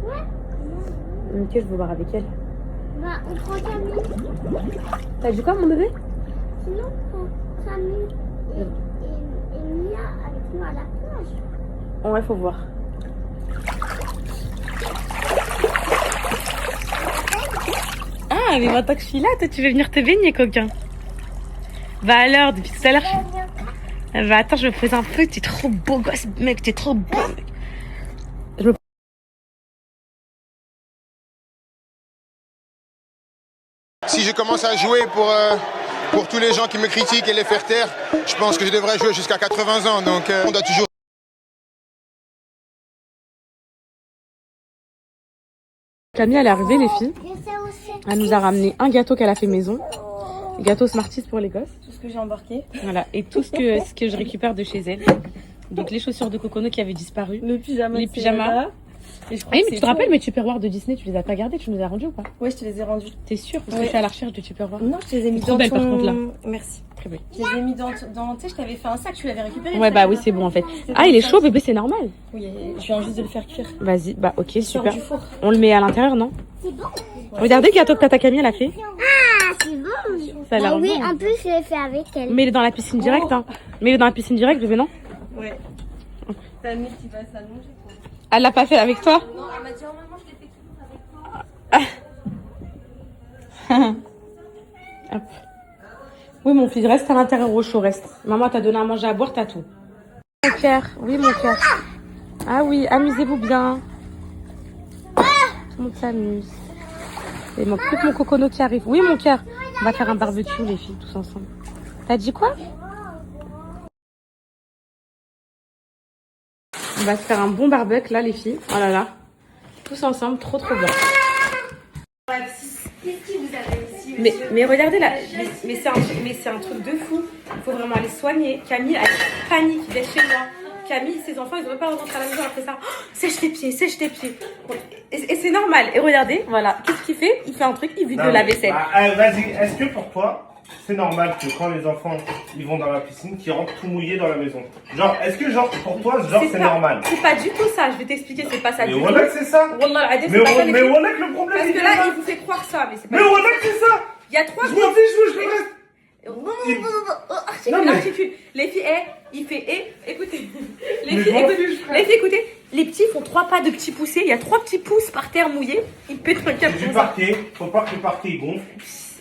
Ouais. Ok, je vais voir avec elle. Bah, on prend Camille. T'as dit quoi, mon bébé? Sinon, on prend Camille et Mia avec nous à la plage. Ouais, faut voir. Ah, mais maintenant que je suis là, toi, tu veux venir te baigner, coquin? Bah alors, depuis tout à l'heure. Bah attends, je me pose un peu, t'es trop beau gosse, mec, t'es trop beau, mec. Si je commence à jouer pour tous les gens qui me critiquent et les faire taire, je pense que je devrais jouer jusqu'à 80 ans. Donc on doit toujours... Camille, elle est arrivée, les filles. Je sais aussi. Elle nous a ramené un gâteau qu'elle a fait maison. Gâteau Smarties pour les gosses. Tout ce que j'ai embarqué. Voilà. Et tout ce que je récupère de chez elle. Donc les chaussures de Cocono qui avaient disparu. Le pyjama. Les pyjamas. Et je crois Oui, que mais tu c'est te rappelles faux. mes Tupperware de Disney, tu les as pas gardés, tu nous les as rendus ou pas? Ouais, je te les ai rendus. T'es sûre? Parce que Ouais. je suis à la recherche de Tupperware. Non, je te les ai mis Trop dans belle, ton... par contre, là. Merci. Très belle. Je les ai mis dans... Tu sais, je t'avais fait un sac, tu l'avais récupéré. Ouais, le bah sac, oui, là. c'est bon en fait. C'est Ah, bon, il est ça. chaud, bébé, c'est normal. Oui, je viens juste de le faire cuire. Vas-y, bah ok, Il sort super. du four. On le met à l'intérieur, non? C'est bon. Regardez le gâteau que Tata Camille elle a fait. Ah, c'est bon. Ça a l'air Ah oui, bon. en plus, je l'ai fait avec elle. Mets-le dans la piscine directe, hein. Mets-le dans la piscine directe, bébé, non? Ouais. Ta mère qui va s'allonger. Elle l'a pas fait avec toi? Non, elle m'a dit, oh maman, je l'ai fait toujours avec toi. Hop. Oui, mon fils, reste à l'intérieur au chaud, reste. Maman t'a donné à manger, à boire, t'as tout. Mon cœur, oui, mon cœur. Ah oui, amusez-vous bien. Tout le monde s'amuse. Il manque plus que mon cocono qui arrive. Oui, mon cœur. On va faire un barbecue, les filles, tous ensemble. T'as dit quoi? On va se faire un bon barbecue, là, les filles. Oh là là. Tous ensemble, trop trop bien. Mais regardez là, mais c'est un truc de fou. Il faut vraiment aller soigner. Camille, elle panique d'être chez moi. Camille, ses enfants, ils ont même pas rentré à la maison après ça. Oh, sèche tes pieds, sèche tes pieds. Bon, et c'est normal. Et regardez, voilà. Qu'est-ce qu'il fait? Il fait un truc, il vide de la vaisselle. Vas-y, est-ce que pour toi, c'est normal que quand les enfants ils vont dans la piscine, qu'ils rentrent tout mouillés dans la maison? Genre, est-ce que genre pour toi, genre c'est pas- normal? C'est pas du tout ça. Je vais t'expliquer, c'est pas ça Mais du tout. voilà que c'est ça. Wallah, Adel, Mais c'est pas ça, les filles. voilà que le problème Parce il que est là, là. il vous fait croire ça, mais c'est pas Mais voilà que c'est ça. Il y a trois Je m'en fiche, je reste. Articule, Non, mais- articule. Les filles, il fait, écoutez. Les Mais filles, je m'en écoutez. fiche, frère. Les filles, écoutez. Les petits font 3 pas de petits poussés. Il y a 3 petits pouces par terre mouillés. Ils pètent un câble Du comme ça. parquet, faut pas que le parquet il gonfle.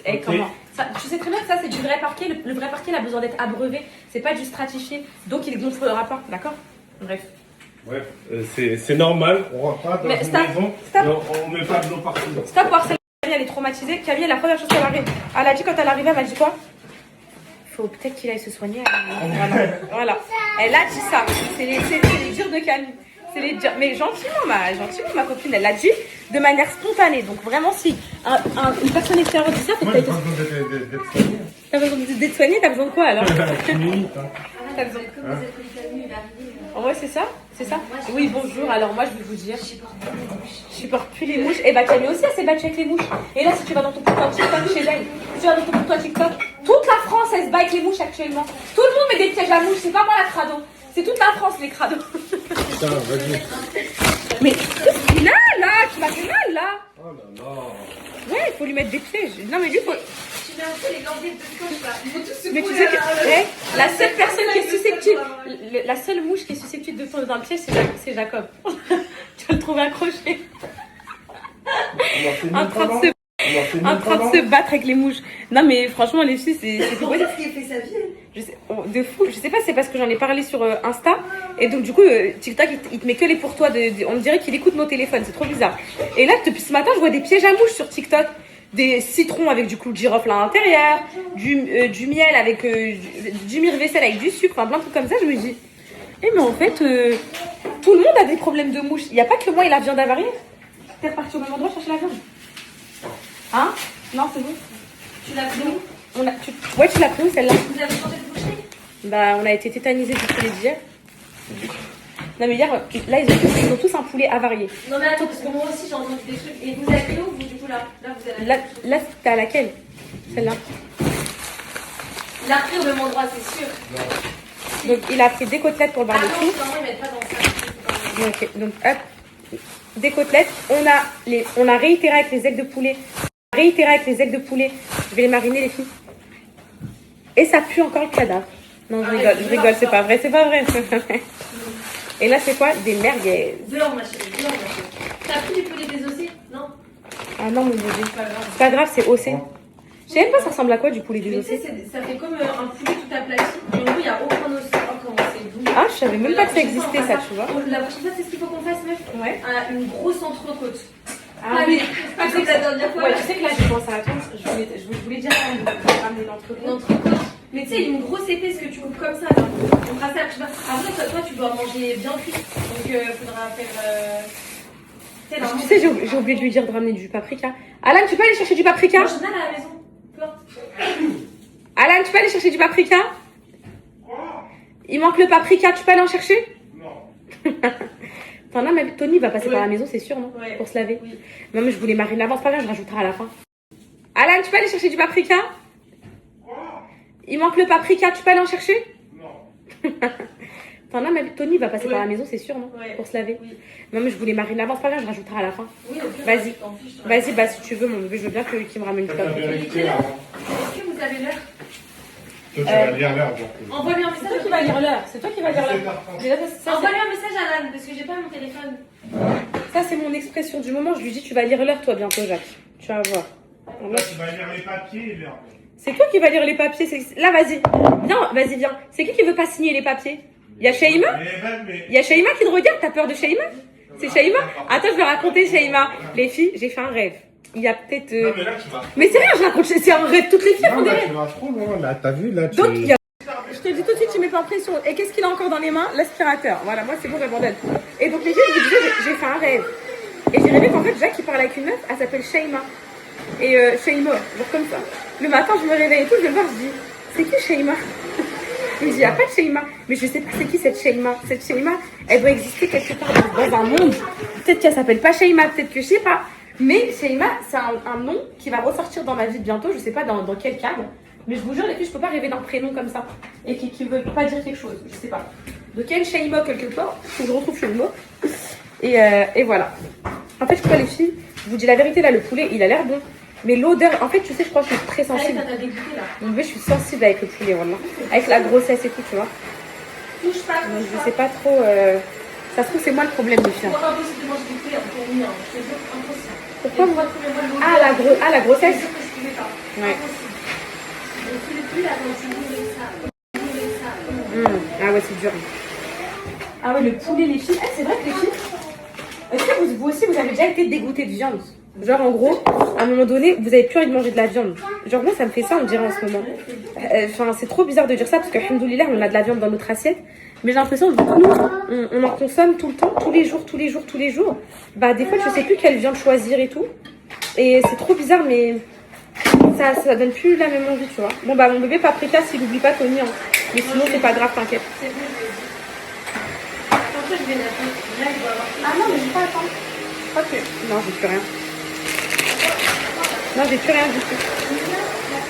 Eh, Ok. comment ça, tu sais très bien que ça, c'est du vrai parquet. Le vrai parquet, il a besoin d'être abreuvé. C'est pas du stratifié. Donc, il gonflera pas. D'accord? Bref. Ouais, c'est normal, on rentre pas dans Mais une stop, maison stop. et on met pas de l'eau partout. Stop, Marcel. Camille, elle est traumatisée. Camille, la première chose qu'elle arrive, elle a dit quand elle arrivait, elle m'a dit quoi? Faut peut-être qu'il aille se soigner. Voilà. Elle a dit ça. C'est les durs de Camille. C'est les durs. Mais gentiment, ma copine, elle l'a dit de manière spontanée. Donc vraiment, si une personne extérieure dit ça, faut que t'aies... T'as besoin d'être soigné, t'as besoin de quoi alors? T'as besoin de quoi? En vrai, c'est ça? C'est ça? Oui, bonjour. Alors moi, je vais vous dire, je supporte plus les mouches. Et bah Camille aussi, elle s'est battue avec les mouches. Et là, si tu vas dans ton comptoir TikTok chez elle, si tu vas dans ton comptoir TikTok, toute la France, elle se bat avec les mouches actuellement. Tout le monde met des pièges à mouches. C'est pas moi la crado. C'est toute la France, les crados. Putain, vas-y. Mais là, tu m'as fait mal là. Oh là là. Ouais, il faut lui mettre des pièges. Non, mais lui, faut. Tu mets un peu les languettes de coche là. Ils vont tous se Mais tu couler sais à que la- la seule personne qui est susceptible, la seule mouche qui est susceptible de tomber dans le piège, c'est Jacob. Tu vas le trouver accroché. En train de se en train de se battre avec les mouches. Non mais franchement les filles c'est En fait, il fait sa vie. je sais, de fou. Je sais pas, c'est parce que j'en ai parlé sur Insta et donc du coup TikTok il te met que les pour toi. On dirait qu'il écoute nos téléphones, c'est trop bizarre. Et là depuis ce matin je vois des pièges à mouches sur TikTok, des citrons avec du clou de girofle à l'intérieur, du miel avec du myrrhe-vaisselle avec du sucre, enfin plein de trucs comme ça. Je me dis, mais en fait tout le monde a des problèmes de mouches. Il n'y a pas que moi et la viande avariée. T'es reparti au même endroit chercher la viande. Hein? Non, c'est bon. Tu l'as pris où? Ouais, tu l'as pris où celle-là? Vous avez changé de boucherie? Bah, on a été tétanisés du poulet d'hier. Non, mais hier, là, ils ont tous un poulet avarié. Non mais attends, parce que moi aussi j'ai entendu des trucs. Et vous avez pris où vous du coup là? Là vous avez. Là t'es à laquelle? Celle-là. Il a pris au même endroit, c'est sûr. Donc, il a pris des côtelettes pour le Ah non, barbecue. normalement ils mettent pas dans ça. Ok, donc, hop. Des côtelettes. On a réitéré avec les ailes de poulet. Je vais les mariner, les filles. Et ça pue encore le cadavre. Non, je rigole, c'est pas vrai. Et là, c'est quoi? Des merguez. Dehors ma chérie, dehors ma chérie. T'as pris du poulet désossé? Non? Ah non, mon bébé. C'est pas grave. C'est pas grave, c'est ossé. Je sais même pas ça ressemble à quoi du poulet Mais tu sais, désossé. ça fait comme un poulet tout aplati. Et en gros, il n'y a aucun os. Oh, comment c'est doux. Ah, je savais même pas que ça existait ça, tu vois. La prochaine fois, c'est ce qu'il faut qu'on fasse, meuf. Ouais. Une grosse entrecôte. Ah oui. Ah, C'est la dernière fois. Ouais, tu sais que là, j'ai pensé à toi. Je voulais dire à ramener Une l'entrecôte. entrecôte. Mais tu sais, une grosse épaisse que tu coupes comme ça. Là. On fera ça. Après, toi, tu dois manger bien cuit. Donc, il faudra faire. Tu sais, j'ai oublié de lui dire de ramener du paprika. Alan, tu peux aller chercher du paprika? Moi, j'en ai à la maison. Porte. Alan, tu peux aller chercher du paprika? Il manque le paprika, tu peux aller en chercher? Non. Enfin, non, mais Tony va passer par la maison, c'est sûr, non? Ouais. Pour se laver. Oui. Non, mais je voulais mariner avant, c'est pas grave, je rajouterai à la fin. Alan, tu peux aller chercher du paprika? Il manque le paprika, tu peux aller en chercher? Non. Enfin, non, mais Tony va passer Ouais. par la maison, c'est sûr, non? Ouais. Pour se laver. Oui. Non, mais je voulais mariner avant, c'est pas grave, je rajouterai à la fin. Oui, au pire, Vas-y. t'en fiches, toi. Vas-y, bah si tu veux, mon bébé, je veux bien qu'il me ramène du T'as paprika. vérité là. Est-ce que vous avez l'heure? Toi, tu vas lire l'heure. Envoie-lui un C'est message. toi qui vas lire l'heure, c'est toi qui vas lire l'heure. Déjà, ça, Envoie-lui un message à Alan parce que j'ai pas mon téléphone. ça, c'est mon expression du moment. Je lui dis, tu vas lire l'heure, toi, bientôt, Jacques. Tu vas voir. Là, tu vas lire les papiers et l'heure. C'est toi qui vas lire les papiers. Là, vas-y. Viens, vas-y, viens. C'est qui veut pas signer les papiers? Il y a Shaima? Il y a Shaima qui te regarde. T'as peur de Shaima? C'est Shaima? Attends, je vais raconter Shaima. Les filles, j'ai fait un rêve. Il y a peut-être. Non, mais là, tu vas. Mais c'est rien, je raconte. C'est un rêve. Toutes les filles font Non, des là, rêves. tu vas trop loin. Là, t'as vu, là, tu. Donc, il y a... Je te dis tout de suite, tu mets pas en pression. Et qu'est-ce qu'il a encore dans les mains? L'aspirateur. Voilà, moi, c'est bon, j'abandonne. Et donc, les filles, je vous disais, j'ai fait un rêve. Et j'ai rêvé qu'en fait, Jacques, il parlait avec une meuf, elle s'appelle Shaima. Et Shaima, genre comme ça. Le matin, je me réveille et tout, je vais le voir, je dis, c'est qui Shaima? Il me dit, il n'y a pas de Shaima. Mais je sais pas c'est qui cette Shaima. Cette Shaima, elle doit exister quelque part dans un monde. Peut-être qu'elle s'appelle pas Shaima, peut-être que je sais pas. Mais Shaima, c'est un nom qui va ressortir dans ma vie bientôt, je sais pas dans quel cadre. Mais je vous jure, les filles, je peux pas rêver d'un prénom comme ça. Et qui veut pas dire quelque chose, je sais pas. Donc il y a une Shaima quelque part, faut que je retrouve Shaima. Et voilà. En fait, je crois les filles, je vous dis la vérité là, le poulet, il a l'air bon. Mais l'odeur, en fait, tu sais, je crois que je suis très sensible. Allez, t'as dégoûté là. Donc, je suis sensible avec le poulet, voilà. Avec la grossesse et tout, tu vois. Touche pas. Donc, je sais pas trop. Ça se trouve, c'est moi le problème, les filles. Moi, impossible de manger du poulet pour rien. Je te jure, impossible. Pourquoi Et moi tous les mois de l'eau. la grossesse. Je te jure que je pouvais pas. Ouais. Impossible. Et tous les pluies là, quand tu mourais ça. Ah ouais, c'est dur. Ah ouais, le poulet, les filles. Ah, c'est vrai que les filles. Est-ce que vous aussi, vous avez déjà été dégoûté de viande? Genre, en gros, à un moment donné, vous avez plus envie de manger de la viande. Genre, moi, ça me fait ça, on dirait en ce moment. Enfin, c'est trop bizarre de dire ça parce que, alhamdoulilah, on a de la viande dans notre assiette. Mais j'ai l'impression que nous, on en consomme tout le temps, tous les jours. Bah des fois, je sais plus quelle viande choisir et tout. Et c'est trop bizarre, mais ça donne plus la même envie, tu vois. Bon bah mon bébé paprika, s'il oublie pas Tony, hein. Mais sinon c'est pas grave, t'inquiète. C'est bon. Après, je vais l'appeler. Là, il doit avoir. Ah non, mais je vais pas attendre. Je crois que... Non, j'ai plus rien. Non, j'ai plus rien du tout.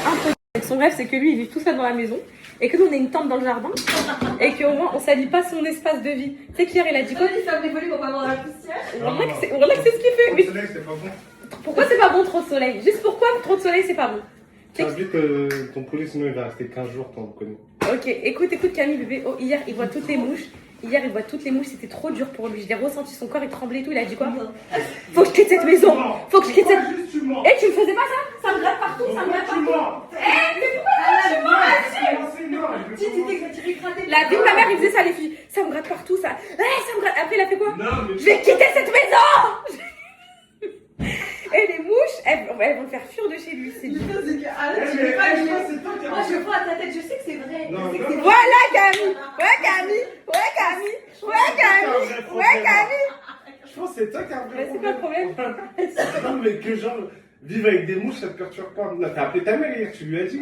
Un peu. Son rêve, c'est que lui, il vit tout seul dans la maison. Et que nous, on ait une tente dans le jardin. Et qu'au moins, on salit pas son espace de vie. Tu sais qu'hier, il a dit quoi? Il ferme les volets pour pas avoir la poussière. On relaxe, c'est ce qu'il fait. Le Mais soleil, c'est pas bon. pourquoi c'est pas bon trop de soleil? Juste pourquoi trop de soleil, c'est pas bon? T'as vu que ton poulet, sinon il va rester 15 jours, t'en connais. Ok, écoute Camille, bébé. Oh, hier, il voit toutes les mouches. C'était trop dur pour lui. Je l'ai ressenti, son corps, il tremblait et tout. Il a dit quoi? Faut que je quitte cette maison. Faut que je quitte cette... Tu mens. Eh, tu me faisais pas ça? Ça me gratte partout, ça me gratte Tu partout. mens. Mais pourquoi Tu t'es écraté. la vie de ma mère, il faisait ça, les filles. Ça me gratte partout, ça. Ça me gratte. Après, il a fait quoi? Non, mais... Je vais quitter cette maison. Et les mouches, elles vont le faire fuir de chez lui. C'est Le dur. pire, c'est que Arrête, Eh, tu mais veux pas je le pense que c'est toi qui as Moi, je vois à ta tête, je sais que c'est vrai. Non, Je sais que non, c'est non. vrai. Voilà, Camille. Ouais, Camille. Je pense que c'est toi qui as un vrai Mais c'est pas le problème. Non, mais que genre, vivre avec des mouches, ça te perturbe pas. Non, t'as appelé ta mère hier, tu lui as dit.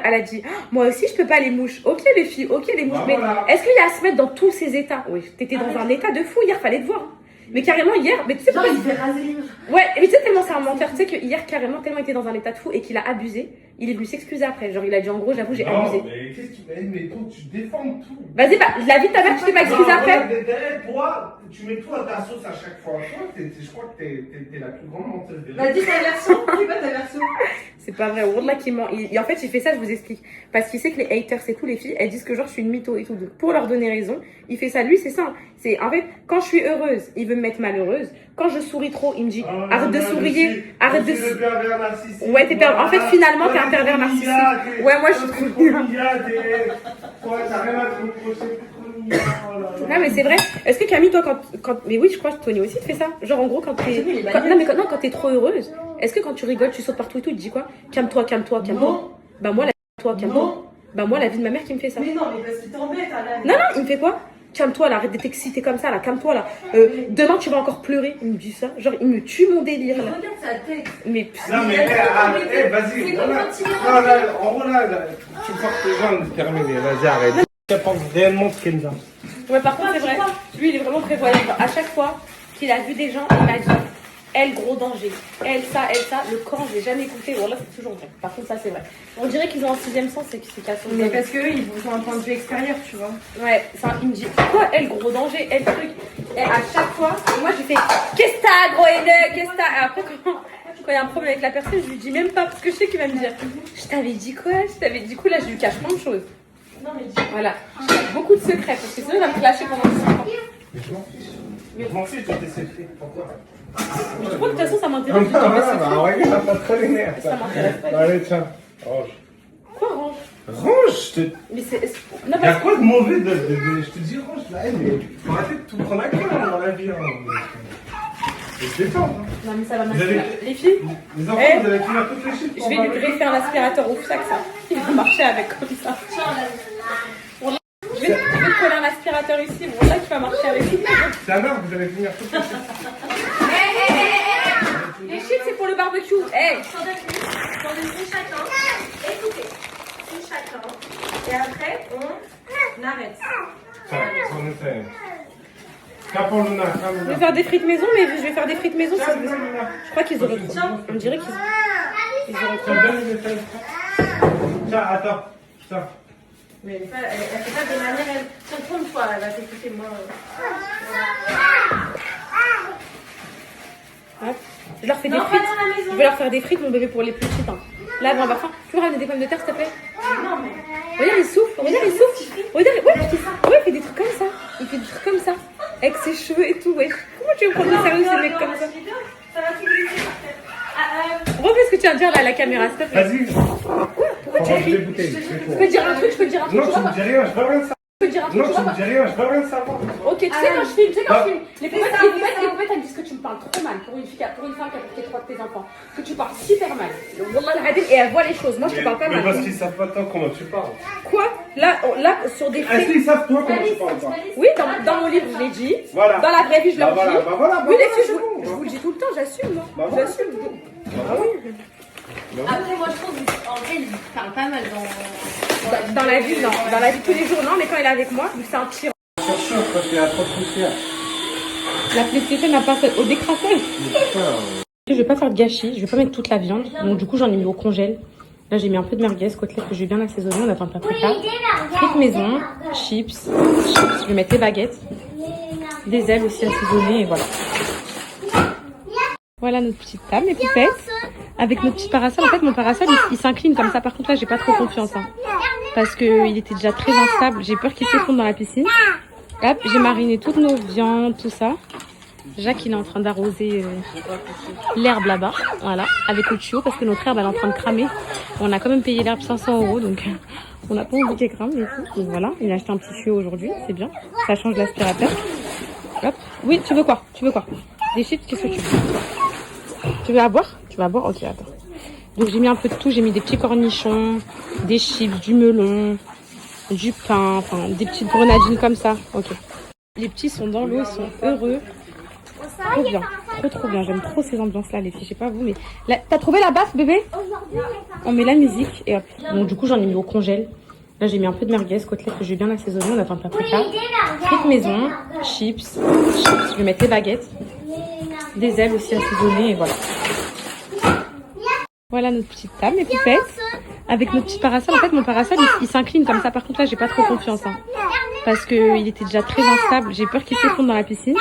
Elle a dit, ah, moi aussi je peux pas les mouches. Ok les filles, ok les mouches. Bah, Mais voilà. est-ce qu'il y a à se mettre dans tous ces états? Oui, t'étais dans un état de fou hier, fallait te voir. Mais carrément hier, mais tu sais Genre, pourquoi il fait raser les mouches. Ouais, mais tu sais tellement c'est un menteur, tu sais que hier carrément tellement il était dans un état de fou et qu'il a abusé, il est venu s'excuser après. Genre il a dit en gros j'avoue j'ai abusé. Non, mais qu'est-ce que tu m'as dit? Mais toi, tu défends tout. Vas-y, bah, la vie de ta mère, tu t'es pas excusé après. Derrière toi, tu mets tout à ta sauce à chaque fois. Toi, je crois que t'es la plus grande menteuse des Bah, dis ta version. C'est quoi ta version? C'est pas vrai, Wallah qui ment. En fait, il fait ça, je vous explique. Parce qu'il sait que les haters, c'est tout, les filles, elles disent que genre je suis une mytho et tout. Donc, pour leur donner raison, il fait ça. Lui, c'est ça. C'est en fait, quand je suis heureuse, il veut me mettre malheureuse. Quand je souris trop, il me dit arrête de sourire, arrête de le pervers narcissique. Ouais, t'es pervers. En fait, finalement, t'es un pervers narcissique. Ouais, moi, je suis trop nulle. Toi, t'as rien à te reprocher. Non, mais c'est vrai. Est-ce que Camille, toi, quand. Mais oui, je crois que Tony aussi te fait ça. Genre, en gros, quand t'es. Non, mais quand t'es trop heureuse, est-ce que quand tu rigoles, tu sautes partout et tout, il te dit quoi? Calme-toi, calme-toi, calme-toi. Non. Bah, moi, toi, calme-toi. Non. Bah, moi, la vie de ma mère qui me fait ça. Mais non, mais parce qu'il t'embête, Alain. Non, il me fait quoi? Calme-toi là, arrête d'être excité comme ça là, calme-toi là. Demain tu vas encore pleurer. Il me dit ça. Genre, il me tue mon délire là. Regarde sa tête. Mais Non, mais vas-y. C'est Voilà. comme quand il est Non, là, en gros, là, tu forces les gens de terminer. Vas-y, arrête. Tu penses réellement ce Kenza. ouais, par contre, c'est vrai. Lui, il est vraiment prévoyant. À chaque fois qu'il a vu des gens, il m'a dit elle, gros danger. Elle, ça. Le camp, je l'ai jamais écouté. Bon, là, c'est toujours vrai. Par contre, ça, c'est vrai. On dirait qu'ils ont un sixième sens et que c'est cassé. Mais parce qu'eux, ils ont un point de vue extérieur, tu vois. Ouais, ça, il me dit quoi, elle, gros danger, elle, truc. Et à chaque fois, moi, je fais qu'est-ce que t'as, gros haineux, qu'est-ce que t'as? Et après, quand il y a un problème avec la personne, je lui dis même pas parce que je sais qu'il va me dire je t'avais dit quoi? Du coup, là, je lui cache plein de choses. Non, mais dis. Voilà. J'ai beaucoup de secrets parce que sinon, il va me clasher pendant 5 ans. Mais je m'en fiche. Je m'en fiche de tes secrets. Pourquoi? Mais je crois que de toute façon, ça m'intéresse. Bah, regarde, pas trop les nerfs. Ça m'intéresse pas. Allez, tiens. Range. Quoi, range? Range, je te. Mais c'est. Non, Y'a parce que. quoi de mauvais je te dis range là, mais faut arrêter de tout prendre à cœur dans la vie. Hein. Je te détends. Hein. Non, mais ça va Vous m'inspirer. avez- Les filles, Les enfants, Eh, vous allez finir toutes les chiffres. je vais lui greffer un aspirateur au sac, ça. Il va marcher avec comme ça. Je vais te coller un aspirateur ici. Bon, là, tu vas marcher avec. C'est un arbre, vous allez finir toutes les chiffres. Les chips, c'est pour le barbecue. Hey. J'en donne une chacun. Écoutez, une chacun. Et après, on arrête. Tiens, on essaie. Capon Luna, Je vais faire des frites maison, mais je vais faire des frites maison. Tiens, Luna. Je crois qu'ils auraient trop. On dirait qu'ils auraient trop. Tiens, donne les messages. Tiens, attends. Tiens. Mais elle fait pas de manière. Tiens, tourne-toi, elle va t'écouter, moi. Ouais. Je leur fais des Non, frites. pas dans la maison. Je vais leur faire des frites, mon bébé, pour les plus petites. Hein. Là, avant avoir faim. Tu veux ramener des pommes de terre, s'il te plaît? Non, mais. Regarde, il souffle. Regarde, il souffle. Regarde, ouais, il fait des trucs comme ça. Il fait des trucs comme ça. Avec ses cheveux et tout, ouais. Comment tu veux prendre au sérieux ces mecs comme ça? Ça va tout glisser par terre. Refais ce que tu viens de dire là à la caméra, s'il te plaît. Vas-y. Pourquoi tu Range cries? les bouteilles. Je peux te dire un truc, Non, tu me dis rien, je veux rien de ça. Je peux dire un truc, Non, tu tu vois, me dis rien, je veux rien savoir. Ok, tu sais quand je filme, tu sais quand Ah. je filme. Les poupettes, elles disent que tu me parles trop mal pour une femme qui a porté 3 de tes enfants. Que tu parles super mal. Wallah al-Hadim, et elle voit les choses. Moi, je te parle pas Mais parce mal. qu'ils savent pas tant comment tu parles. Quoi là, sur des Est-ce faits. qu'ils savent toi comment tu parles pas? Oui, dans mon livre, je l'ai dit. Voilà. Dans la vraie vie, je leur voilà, dis. bah voilà, Oui, les bah filles, voilà, je vous le dis tout le temps, j'assume, moi. Bah voilà. J'assume. Ah oui. Après, moi, je trouve qu'en vrai, il parle pas mal dans la vie, non. Dans la vie de tous les jours, non, mais quand il est avec moi, c'est un tyran. C'est sûr, parce qu'il y a trop de poussière. La PlayStation n'a pas fait au décrassage. Je vais pas faire de gâchis, je vais pas mettre toute la viande. Donc, du coup, j'en ai mis au congèle. Là, j'ai mis un peu de merguez, côtelettes que je vais bien assaisonner. On attend le paprika. Frites maison, chips. Je vais mettre des baguettes. Des ailes aussi assaisonnées, et voilà. Voilà notre petite table, mes poupettes. Avec notre petit parasol. En fait, mon parasol, il s'incline comme ça. Par contre, là, j'ai pas trop confiance. Hein, parce qu'il était déjà très instable. J'ai peur qu'il s'effondre dans la piscine. Hop, j'ai mariné toutes nos viandes, tout ça. Jacques, il est en train d'arroser l'herbe là-bas. Voilà, avec le tuyau. Parce que notre herbe, elle est en train de cramer. On a quand même payé l'herbe 500 €. Donc, on n'a pas envie qu'elle crame. Et tout. Donc, voilà, il a acheté un petit tuyau aujourd'hui. C'est bien. Ça change l'aspirateur. Hop. Oui, tu veux quoi? Des chips, qu'est-ce que tu veux? Tu veux à boire? Tu vas boire? Ok, attends. Donc j'ai mis un peu de tout, j'ai mis des petits cornichons, des chips, du melon, du pain, enfin des petites grenadines comme ça. Ok. Les petits sont dans l'eau, ils sont heureux. Trop bien, trop bien. J'aime trop ces ambiances-là, les filles. Je sais pas vous, mais là, t'as trouvé la baffe, bébé? On met la musique et hop. Donc du coup j'en ai mis au congèle. Là j'ai mis un peu de merguez, côtelettes que je vais bien assaisonner. On attend le paprika. Frites maison, chips. Je vais mettre des baguettes. Des ailes aussi assaisonnées et voilà. Voilà notre petite table, mes poupettes. Avec notre petit parasol. En fait, mon parasol, il s'incline comme ça. Par contre, là, j'ai pas trop confiance. Hein, parce qu'il était déjà très instable. J'ai peur qu'il s'effondre dans la piscine.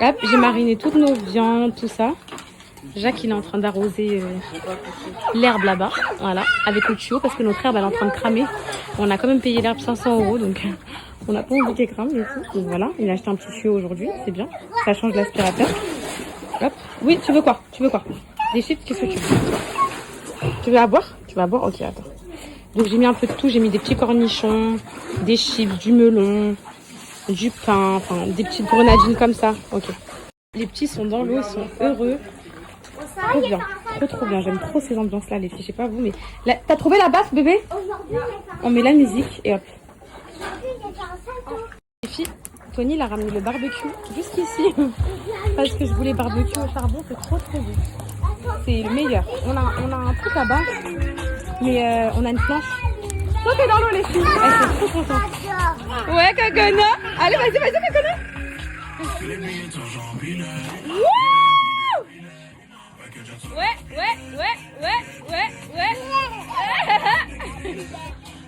Hop, j'ai mariné toutes nos viandes, tout ça. Jacques, il est en train d'arroser l'herbe là-bas. Voilà, avec le tuyau. Parce que notre herbe, elle est en train de cramer. On a quand même payé l'herbe 500 €. Donc, on n'a pas envie qu'elle crame et tout. Donc, voilà, il a acheté un petit tuyau aujourd'hui. C'est bien. Ça change l'aspirateur. Hop. Oui, tu veux quoi? Des chips, qu'est-ce que tu veux? Tu veux à boire? Tu vas boire? Ok, attends. Donc j'ai mis un peu de tout, j'ai mis des petits cornichons, des chips, du melon, du pain, enfin des petites grenadines comme ça. Ok. Les petits sont dans l'eau, ils sont heureux. Trop bien, trop bien. J'aime trop ces ambiances-là, les filles. Je sais pas vous, mais là, t'as trouvé la baffe, bébé? On met la musique et hop. Les filles, Tony, il a ramené le barbecue jusqu'ici. Parce que je voulais barbecue au charbon, c'est trop beau. C'est le meilleur. On a un truc là-bas, mais on a une planche. Toi, t'es dans l'eau, les filles. Elles sont trop contentes. Ouais, Cocono. Allez, vas-y, Cocono. Ouais.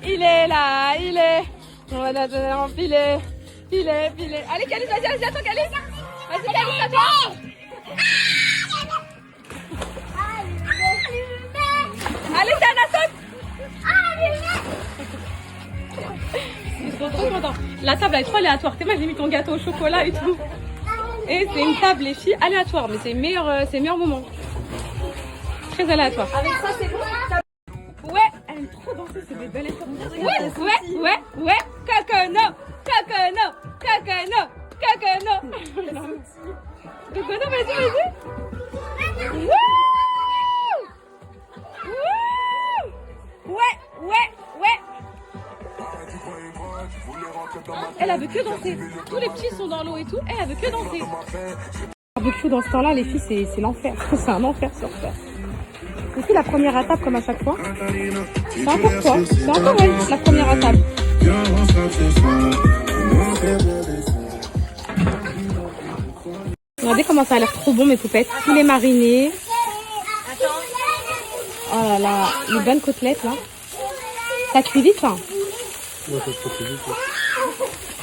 Il est là, il est. On va donner un filet. Filet. Allez, Calice, vas-y, attends, Calice. Vas-y, Calice, à toi. Allez, Dana, saute. Ils sont trop contents. La table elle est trop aléatoire. T'es mal, j'ai mis ton gâteau au chocolat et tout. Et c'est une table, les filles, aléatoire. Mais c'est le meilleur moment. Très aléatoire. Avec ça, c'est bon. Ouais, elle aime trop danser, c'est des belles efforts. Ouais. Cocono. Cocono, vas-y. Wouh. Ouais. Elle veut que danser. Tous les petits sont dans l'eau et tout. Elle veut que danser. Barbecue dans ce temps-là, les filles, c'est l'enfer. C'est un enfer sur terre. C'est la première étape comme à chaque fois. C'est encore toi. C'est encore elle, la première étape. Regardez comment ça a l'air trop bon, mes poupettes. Poulet mariné. Oh là là, les bonnes côtelettes là. Ça cuit vite, hein? Ouais, ça se fait vite.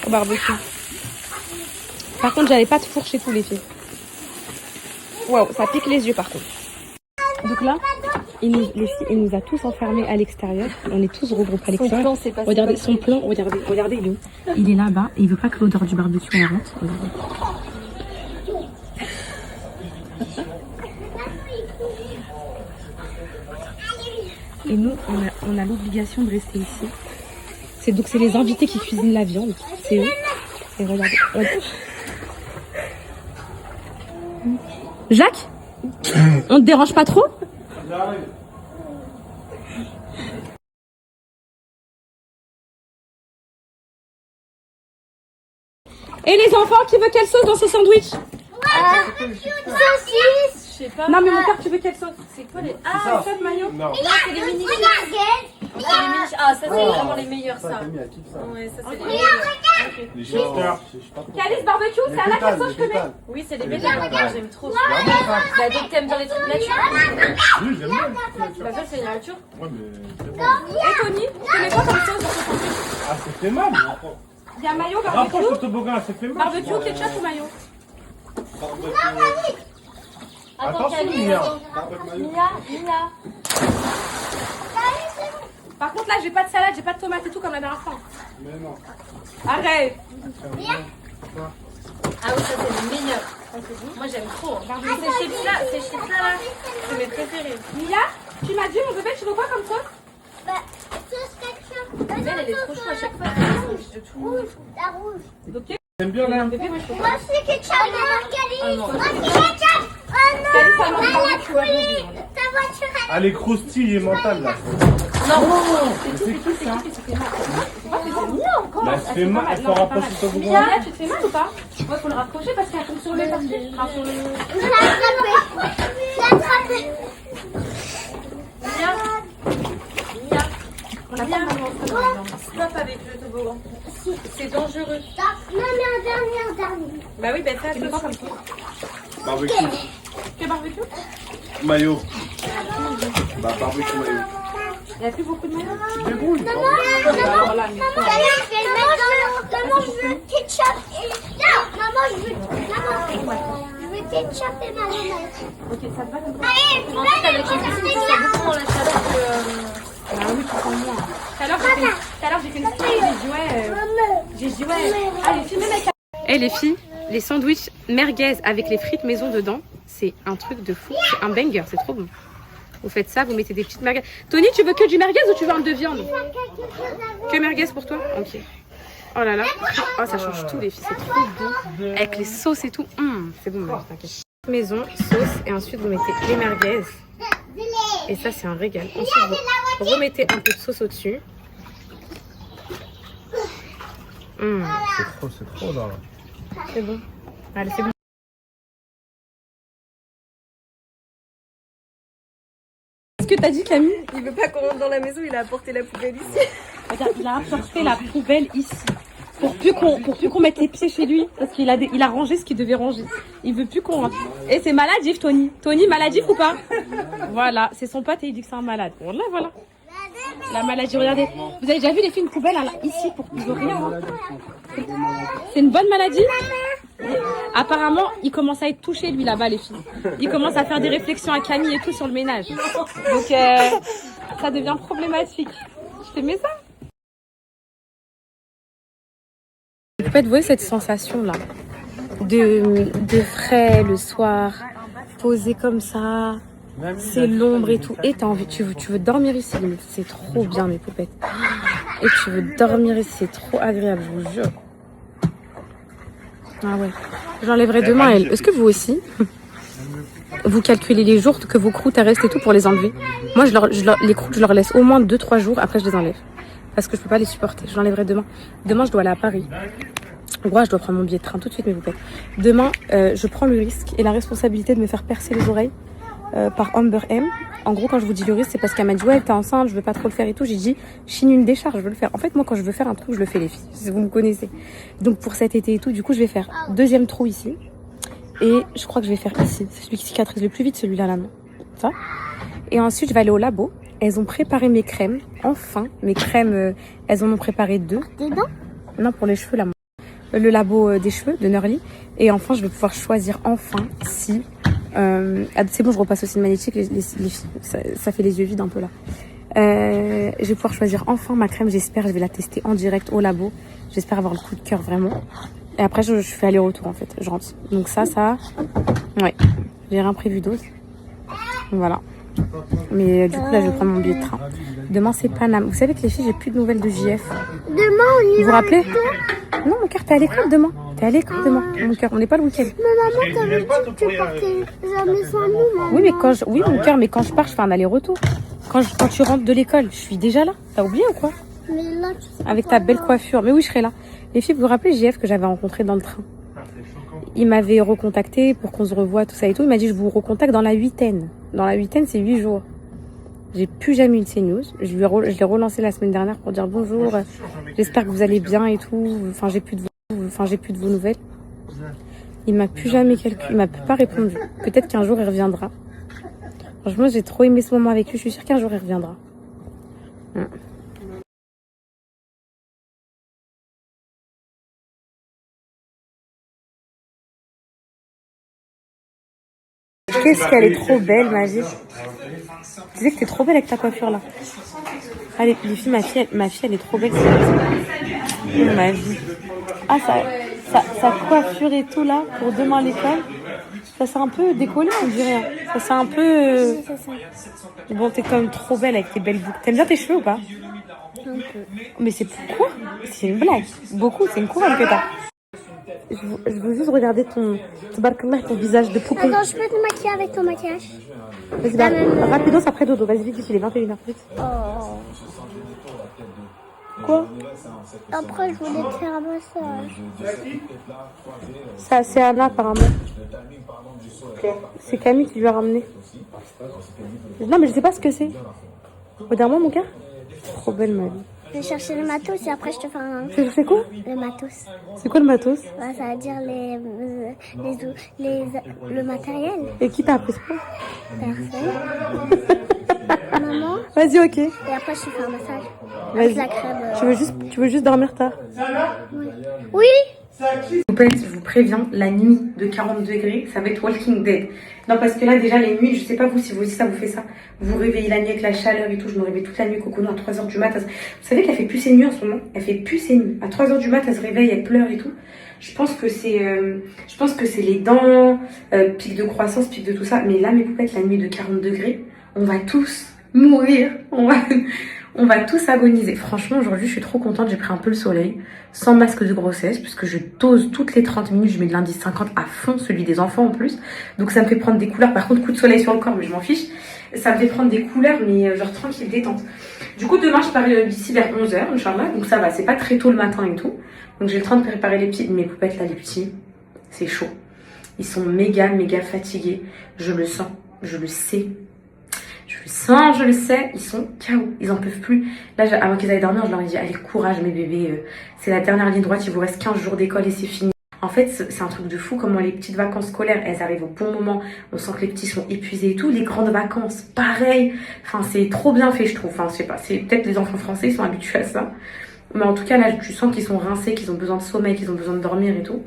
Au barbecue. Par contre, j'avais pas de fourche et tout, les filles. Waouh, ça pique les yeux par contre. Donc là, les filles, il nous a tous enfermés à l'extérieur. On est tous regroupés à l'extérieur. Regardez son plan, regardez, il est où? Il est là-bas et il veut pas que l'odeur du barbecue elle rentre. Et nous, on a l'obligation de rester ici. C'est les invités qui cuisinent la viande. C'est eux. Et regardez. Jacques, on te dérange pas trop? Et les enfants, qui veut quelle sauce dans ce sandwich? Saucisse. Je sais pas. Non mais mon père, tu veux quelle sauce? C'est quoi les... Ah, les sauces mayo? Non. Là, c'est les mini chips. Ah, ça c'est vraiment les meilleurs ça. Ouais, ça c'est les meilleurs. Les chipsters. Calice barbecue, c'est à la quelle sauce je te mets? Oui, c'est les bétails. J'aime trop. Bah, dès que t'aimes bien les trucs nature. Oui, j'aime bien. Bah, ça, c'est nature. Ouais, mais c'est bon. Et Tony, tu mets quoi comme sauce dans ce sandwich? Ah, c'est fait mal. Il y a mayo, Rapproche le barbecue, toboggan, c'est fait mal. barbecue, ketchup ou mayo? Attention, Mia. Mia. Par contre là, j'ai pas de salade, j'ai pas de tomate et tout comme la dernière fois. Mais non. Arrête. Ah oui, ça, c'est le meilleur. Moi, j'aime trop. Ces chips-là, là, c'est mes préférés. Mia, tu m'as dit mon bébé, tu veux quoi comme sauce? Bah, sauce ketchup. Elle est trop chou à chaque fois. Elle est de tout. Rouge, la rouge. Ok. J'aime bien là. Bébé, moi je peux Moi pas. aussi ketchup. Calice. Moi aussi ketchup. Oh non. Calice, ça mange barbecue, ouais, bébé. Ta voiture, elle... Ah, les croustilles et mentales là. C'est qui ça? Là, elle se fait mal. Elle faut rapprocher le toboggan. Mia, tu te fais mal ou pas? Ouais, faut le rapprocher parce qu'elle tombe sur le papier. Enfin, sur le... Je l'ai attrapé. Je l'ai attrapé. On a pas de maman, ça, par exemple. Stop avec le toboggan. C'est dangereux. Non, mais un dernier. Bah oui, bah ça, Tu veux quoi comme sauce? Barbecue. Que barbecue? Mayo. Bah, barbecue mayo. Il y a plus beaucoup de mayo? Débrouille. Alors là, mais... Maman, je veux ketchup et... Non, maman, je veux ketchup et mayonnaise. Ok, ça te va comme ça? Allez, En fait, avec les biscuits, c'est beaucoup moins la chaleur que... Ah oui, tu sens moins. Tout à l'heure, j'ai fait une story, j'ai dit ouais. Allez, filmez mec. Eh les filles, les sandwichs merguez avec les frites maison dedans, c'est un truc de fou. C'est un banger, c'est trop bon. Vous faites ça, vous mettez des petites merguez. Tony, tu veux que du merguez ou tu veux un de viande? Que merguez pour toi? Ok. Oh là là. Oh, ça change tout les filles, c'est trop bon. Avec les sauces et tout. C'est bon, meuf, t'inquiète. Maison, sauce, et ensuite vous mettez les merguez. Et ça, c'est un régal. Ensuite, vous remettez un peu de sauce au-dessus. C'est trop là. C'est bon. Allez, c'est bon. Qu'est-ce que t'as dit, Camille? Il veut pas qu'on rentre dans la maison, il a apporté la poubelle ici. Regarde, il a apporté la poubelle ici. Pour plus qu'on mette les pieds chez lui. Parce qu'il a rangé ce qu'il devait ranger. Il veut plus qu'on rentre. Et c'est maladif, Tony. Tony, maladif ou pas? Voilà, c'est son pote et il dit que c'est un malade. Voilà. La maladie, regardez. Vous avez déjà vu les filles, une poubelle ici pour qu'ils veulent rien. Hein. C'est une bonne maladie? Apparemment, il commence à être touché, lui, là-bas, les filles. Il commence à faire des réflexions à Camille et tout sur le ménage. Donc, ça devient problématique. Je te mets ça? Vous pouvez voir cette sensation-là de frais le soir, posé comme ça. C'est l'ombre et tout. Et t'as envie, tu veux dormir ici. C'est trop bien, mes poupettes. Et tu veux dormir ici, c'est trop agréable, je vous jure. Ah ouais. J'enlèverai demain, elle. Est-ce que vous aussi? Vous calculez les jours que vos croûtes restent et tout pour les enlever. Moi, les croûtes, je leur laisse au moins 2-3 jours, après je les enlève. Parce que je peux pas les supporter. Je l'enlèverai demain. Demain, je dois aller à Paris. En gros, je dois prendre mon billet de train tout de suite, mes poupettes. Demain, je prends le risque et la responsabilité de me faire percer les oreilles par Amber M. En gros, quand je vous dis le risque, c'est parce qu'elle m'a dit ouais, t'es enceinte, je veux pas trop le faire et tout. J'ai dit, je signe une décharge, je veux le faire. En fait, moi, quand je veux faire un trou, je le fais, les filles. Si vous me connaissez. Donc, pour cet été et tout, du coup, je vais faire deuxième trou ici. Et je crois que je vais faire ici. C'est celui qui cicatrise le plus vite, celui-là, là, non. Ça. Et ensuite, je vais aller au labo. Elles ont préparé mes crèmes. Enfin, mes crèmes, elles en ont préparé 2. Dedans? Non, pour les cheveux, là. Le labo des cheveux de Nerly. Et enfin, je vais pouvoir choisir enfin si... c'est bon, je repasse aussi le magnétique. Ça fait les yeux vides un peu là. Je vais pouvoir choisir enfin ma crème. J'espère, je vais la tester en direct au labo. J'espère avoir le coup de cœur vraiment. Et après, je fais aller-retour en fait. Je rentre. Donc ça, ouais. J'ai rien prévu d'autre. Voilà. Mais du coup, là, je vais prendre mon billet de train. Demain, c'est Paname. Vous savez que les filles, j'ai plus de nouvelles de JF. Demain, on y Vous vous va. rappelez? Non, mon cœur, t'es à l'école demain. T'es à l'école demain, mon cœur. On n'est pas le week-end. Mais maman, t'avais dit que tu portais jamais soin de nous, maman. Oui, mais oui, mon cœur, mais quand je pars, je fais un aller-retour. Quand tu rentres de l'école, je suis déjà là. T'as oublié ou quoi? Mais là, tu sais Avec pas ta belle là. coiffure. Mais oui, je serai là. Les filles, vous vous rappelez JF que j'avais rencontré dans le train? Il m'avait recontacté pour qu'on se revoie, tout ça et tout. Il m'a dit, je vous recontacte dans la 8e. Dans la 8e, c'est 8 jours. J'ai plus jamais eu de ces news. Je l'ai relancé la semaine dernière pour dire bonjour. J'espère que vous allez bien et tout. Enfin, j'ai plus de vos nouvelles. Il m'a plus jamais il m'a pas répondu. Peut-être qu'un jour il reviendra. Franchement, j'ai trop aimé ce moment avec lui. Je suis sûre qu'un jour il reviendra. Qu'est-ce qu'elle est trop belle, Magie. Tu sais que t'es trop belle avec ta coiffure là. Allez, les filles, ma fille, elle est trop belle. Oh, ma vie. Ah, sa coiffure et tout là, pour demain à l'école, ça s'est un peu décollé, on dirait. Ça s'est un peu... Bon, t'es quand même trop belle avec tes belles boucles. T'aimes bien tes cheveux ou pas? Un peu. Mais c'est pourquoi? C'est une blague. Beaucoup, c'est une couronne que t'as. Je veux juste regarder ton visage de poupée. Attends, je peux te maquiller avec ton maquillage? Vas-y, bah, rapidos après dodo. Vas-y, vite, il est 21h. Vite. Oh. Quoi? Après, je voulais te faire un massage. Ça, c'est Anna, apparemment. C'est Camille qui lui a ramené. Non, mais je sais pas ce que c'est. Regarde-moi, mon cœur. Trop belle, ma vie. Je vais chercher le matos et après, je te fais un... C'est quoi? Le matos. C'est quoi le matos? Ouais, ça veut dire le matériel. Et qui t'a appris ça? Personne. Maman. Vas-y, ok. Et après, je te fais un massage. Avec la crème. Tu veux juste dormir tard? Oui. Je vous préviens, la nuit de 40 degrés, ça va être Walking Dead. Non, parce que là, déjà, les nuits, je sais pas vous, si vous aussi ça vous fait ça. Vous vous réveillez la nuit avec la chaleur et tout. Je me réveille toute la nuit, Cocono, à 3h du mat. Vous savez qu'elle fait plus ses nuits en ce moment? Elle fait plus ses nuits. À 3h du mat, elle se réveille, elle pleure et tout. Je pense que c'est les dents, pic de croissance, pic de tout ça. Mais là, mes poupettes, la nuit de 40 degrés, on va tous mourir. On va tous agoniser. Franchement, aujourd'hui, je suis trop contente. J'ai pris un peu le soleil, sans masque de grossesse, puisque je dose toutes les 30 minutes. Je mets de l'indice 50 à fond, celui des enfants en plus. Donc, ça me fait prendre des couleurs. Par contre, coup de soleil sur le corps, mais je m'en fiche. Ça me fait prendre des couleurs, mais genre tranquille, détente. Du coup, demain, je pars d'ici vers 11h, Inch'Allah. Donc, ça va. C'est pas très tôt le matin et tout. Donc, j'ai le temps de préparer les petits. Mes poupettes, là, les petits, c'est chaud. Ils sont méga fatigués. Je le sens. Je le sais. Je le sens, je le sais, ils sont KO, ils en peuvent plus. Là, avant qu'ils aillent dormir, je leur ai dit, allez, courage mes bébés, c'est la dernière ligne droite, il vous reste 15 jours d'école et c'est fini. En fait, c'est un truc de fou comment les petites vacances scolaires, elles arrivent au bon moment, on sent que les petits sont épuisés et tout. Les grandes vacances, pareil, enfin, c'est trop bien fait, je trouve. Enfin, je sais pas, c'est peut-être les enfants français, ils sont habitués à ça. Mais en tout cas, là, tu sens qu'ils sont rincés, qu'ils ont besoin de sommeil, qu'ils ont besoin de dormir et tout.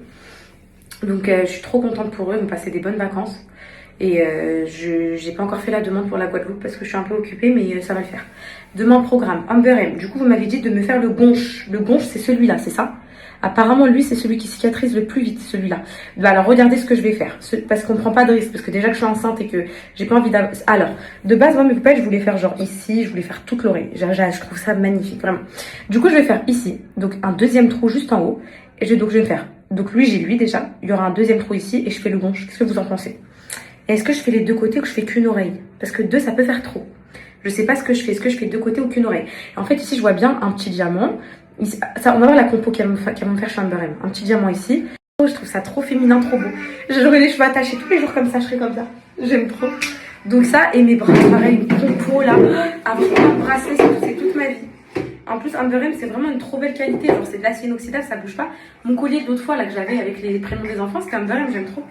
Donc, je suis trop contente pour eux, ils vont passer des bonnes vacances. Et j'ai pas encore fait la demande pour la Guadeloupe parce que je suis un peu occupée, mais ça va le faire. Demain, programme Amber M. Du coup, vous m'avez dit de me faire le gonche. Le gonche, c'est celui-là, c'est ça? Apparemment, lui, c'est celui qui cicatrise le plus vite, celui-là. Bah, alors, regardez ce que je vais faire. Parce qu'on prend pas de risque. Parce que déjà que je suis enceinte et que j'ai pas envie d'avoir... Alors, de base, moi, mes poupettes, je voulais faire genre ici. Je voulais faire toute l'oreille. Je trouve ça magnifique, vraiment. Du coup, je vais faire ici. Donc, un deuxième trou juste en haut. Et donc, je vais faire... Donc, j'ai lui déjà. Il y aura un deuxième trou ici. Et je fais le gonche. Qu'est-ce que vous en pensez? Est-ce que je fais les deux côtés ou que je fais qu'une oreille? Parce que deux, ça peut faire trop. Je sais pas ce que je fais. Est-ce que je fais deux côtés ou qu'une oreille? En fait, ici, je vois bien un petit diamant. Ici, ça, on va voir la compo qu'elles vont me faire chez Amber M. Un petit diamant ici. Oh, je trouve ça trop féminin, trop beau. J'aurais les cheveux attachés tous les jours comme ça. Je serais comme ça. J'aime trop. Donc ça, et mes bras, pareil, une compo là. Après, un bracelet, c'est toute ma vie. En plus, Amber M, c'est vraiment une trop belle qualité. Genre, c'est de l'acier inoxydable, ça bouge pas. Mon collier de l'autre fois, là, que j'avais avec les prénoms des enfants, c'était Amber M, j'aime trop.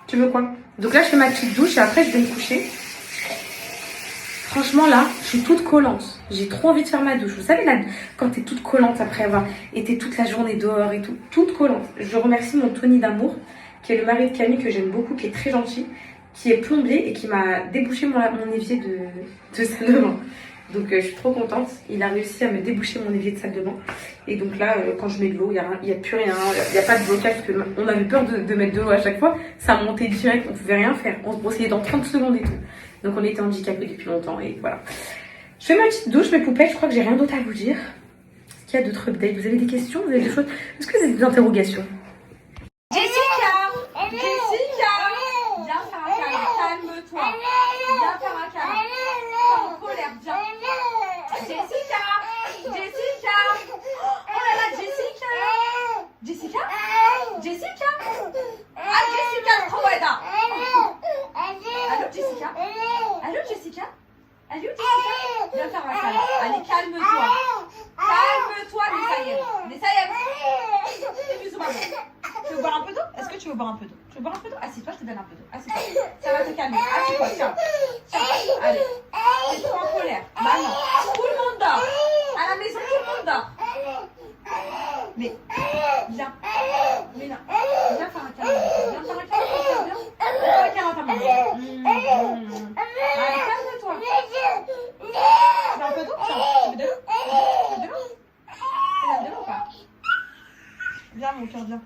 Tu veux quoi? Donc là, je fais ma petite douche et après, je vais me coucher. Franchement, là, je suis toute collante. J'ai trop envie de faire ma douche. Vous savez, là, quand t'es toute collante après avoir été toute la journée dehors et tout, toute collante. Je remercie mon Tony d'amour, qui est le mari de Camille, que j'aime beaucoup, qui est très gentil, qui est plombier et qui m'a débouché mon évier de salle de bain. Donc, je suis trop contente. Il a réussi à me déboucher mon évier de salle de bain. Et donc là, quand je mets de l'eau, il n'y a plus rien. Il n'y a pas de blocage. Parce qu'on avait peur de mettre de l'eau à chaque fois. Ça montait direct. On ne pouvait rien faire. On se brossait dans 30 secondes et tout. Donc, on était handicapés depuis longtemps. Et voilà. Je fais ma petite douche, mes poupettes. Je crois que j'ai rien d'autre à vous dire. Est-ce qu'il y a d'autres updates? Vous avez des questions? Vous avez des choses? Est-ce que vous avez des interrogations? Jessica, viens faire un câlin, calme-toi. Viens faire un câlin. T'es en colère, viens. Jessica. Oh là là, Jessica. Ah, Jessica, trop aida. Allô, Jessica. Viens faire un câlin. Allez, calme-toi. Nessayem. Des bisous, maman. Tu veux boire un peu d'eau? Est-ce que tu veux boire un peu d'eau? Assieds-toi, je te donne un peu d'eau. Assieds-toi. Ça va te calmer. Assieds-toi, tiens. Allez. T'es trop en colère. Maman. Tout le monde dort. À la maison, tout le monde dort. Mais, viens. Viens faire un câlin. Viens faire un câlin. À ta maman. Allez, calme-toi. Tu veux un peu d'eau? Tiens. Tu veux de l'eau? Tu veux de l'eau ou pas? Viens, mon cœur, viens.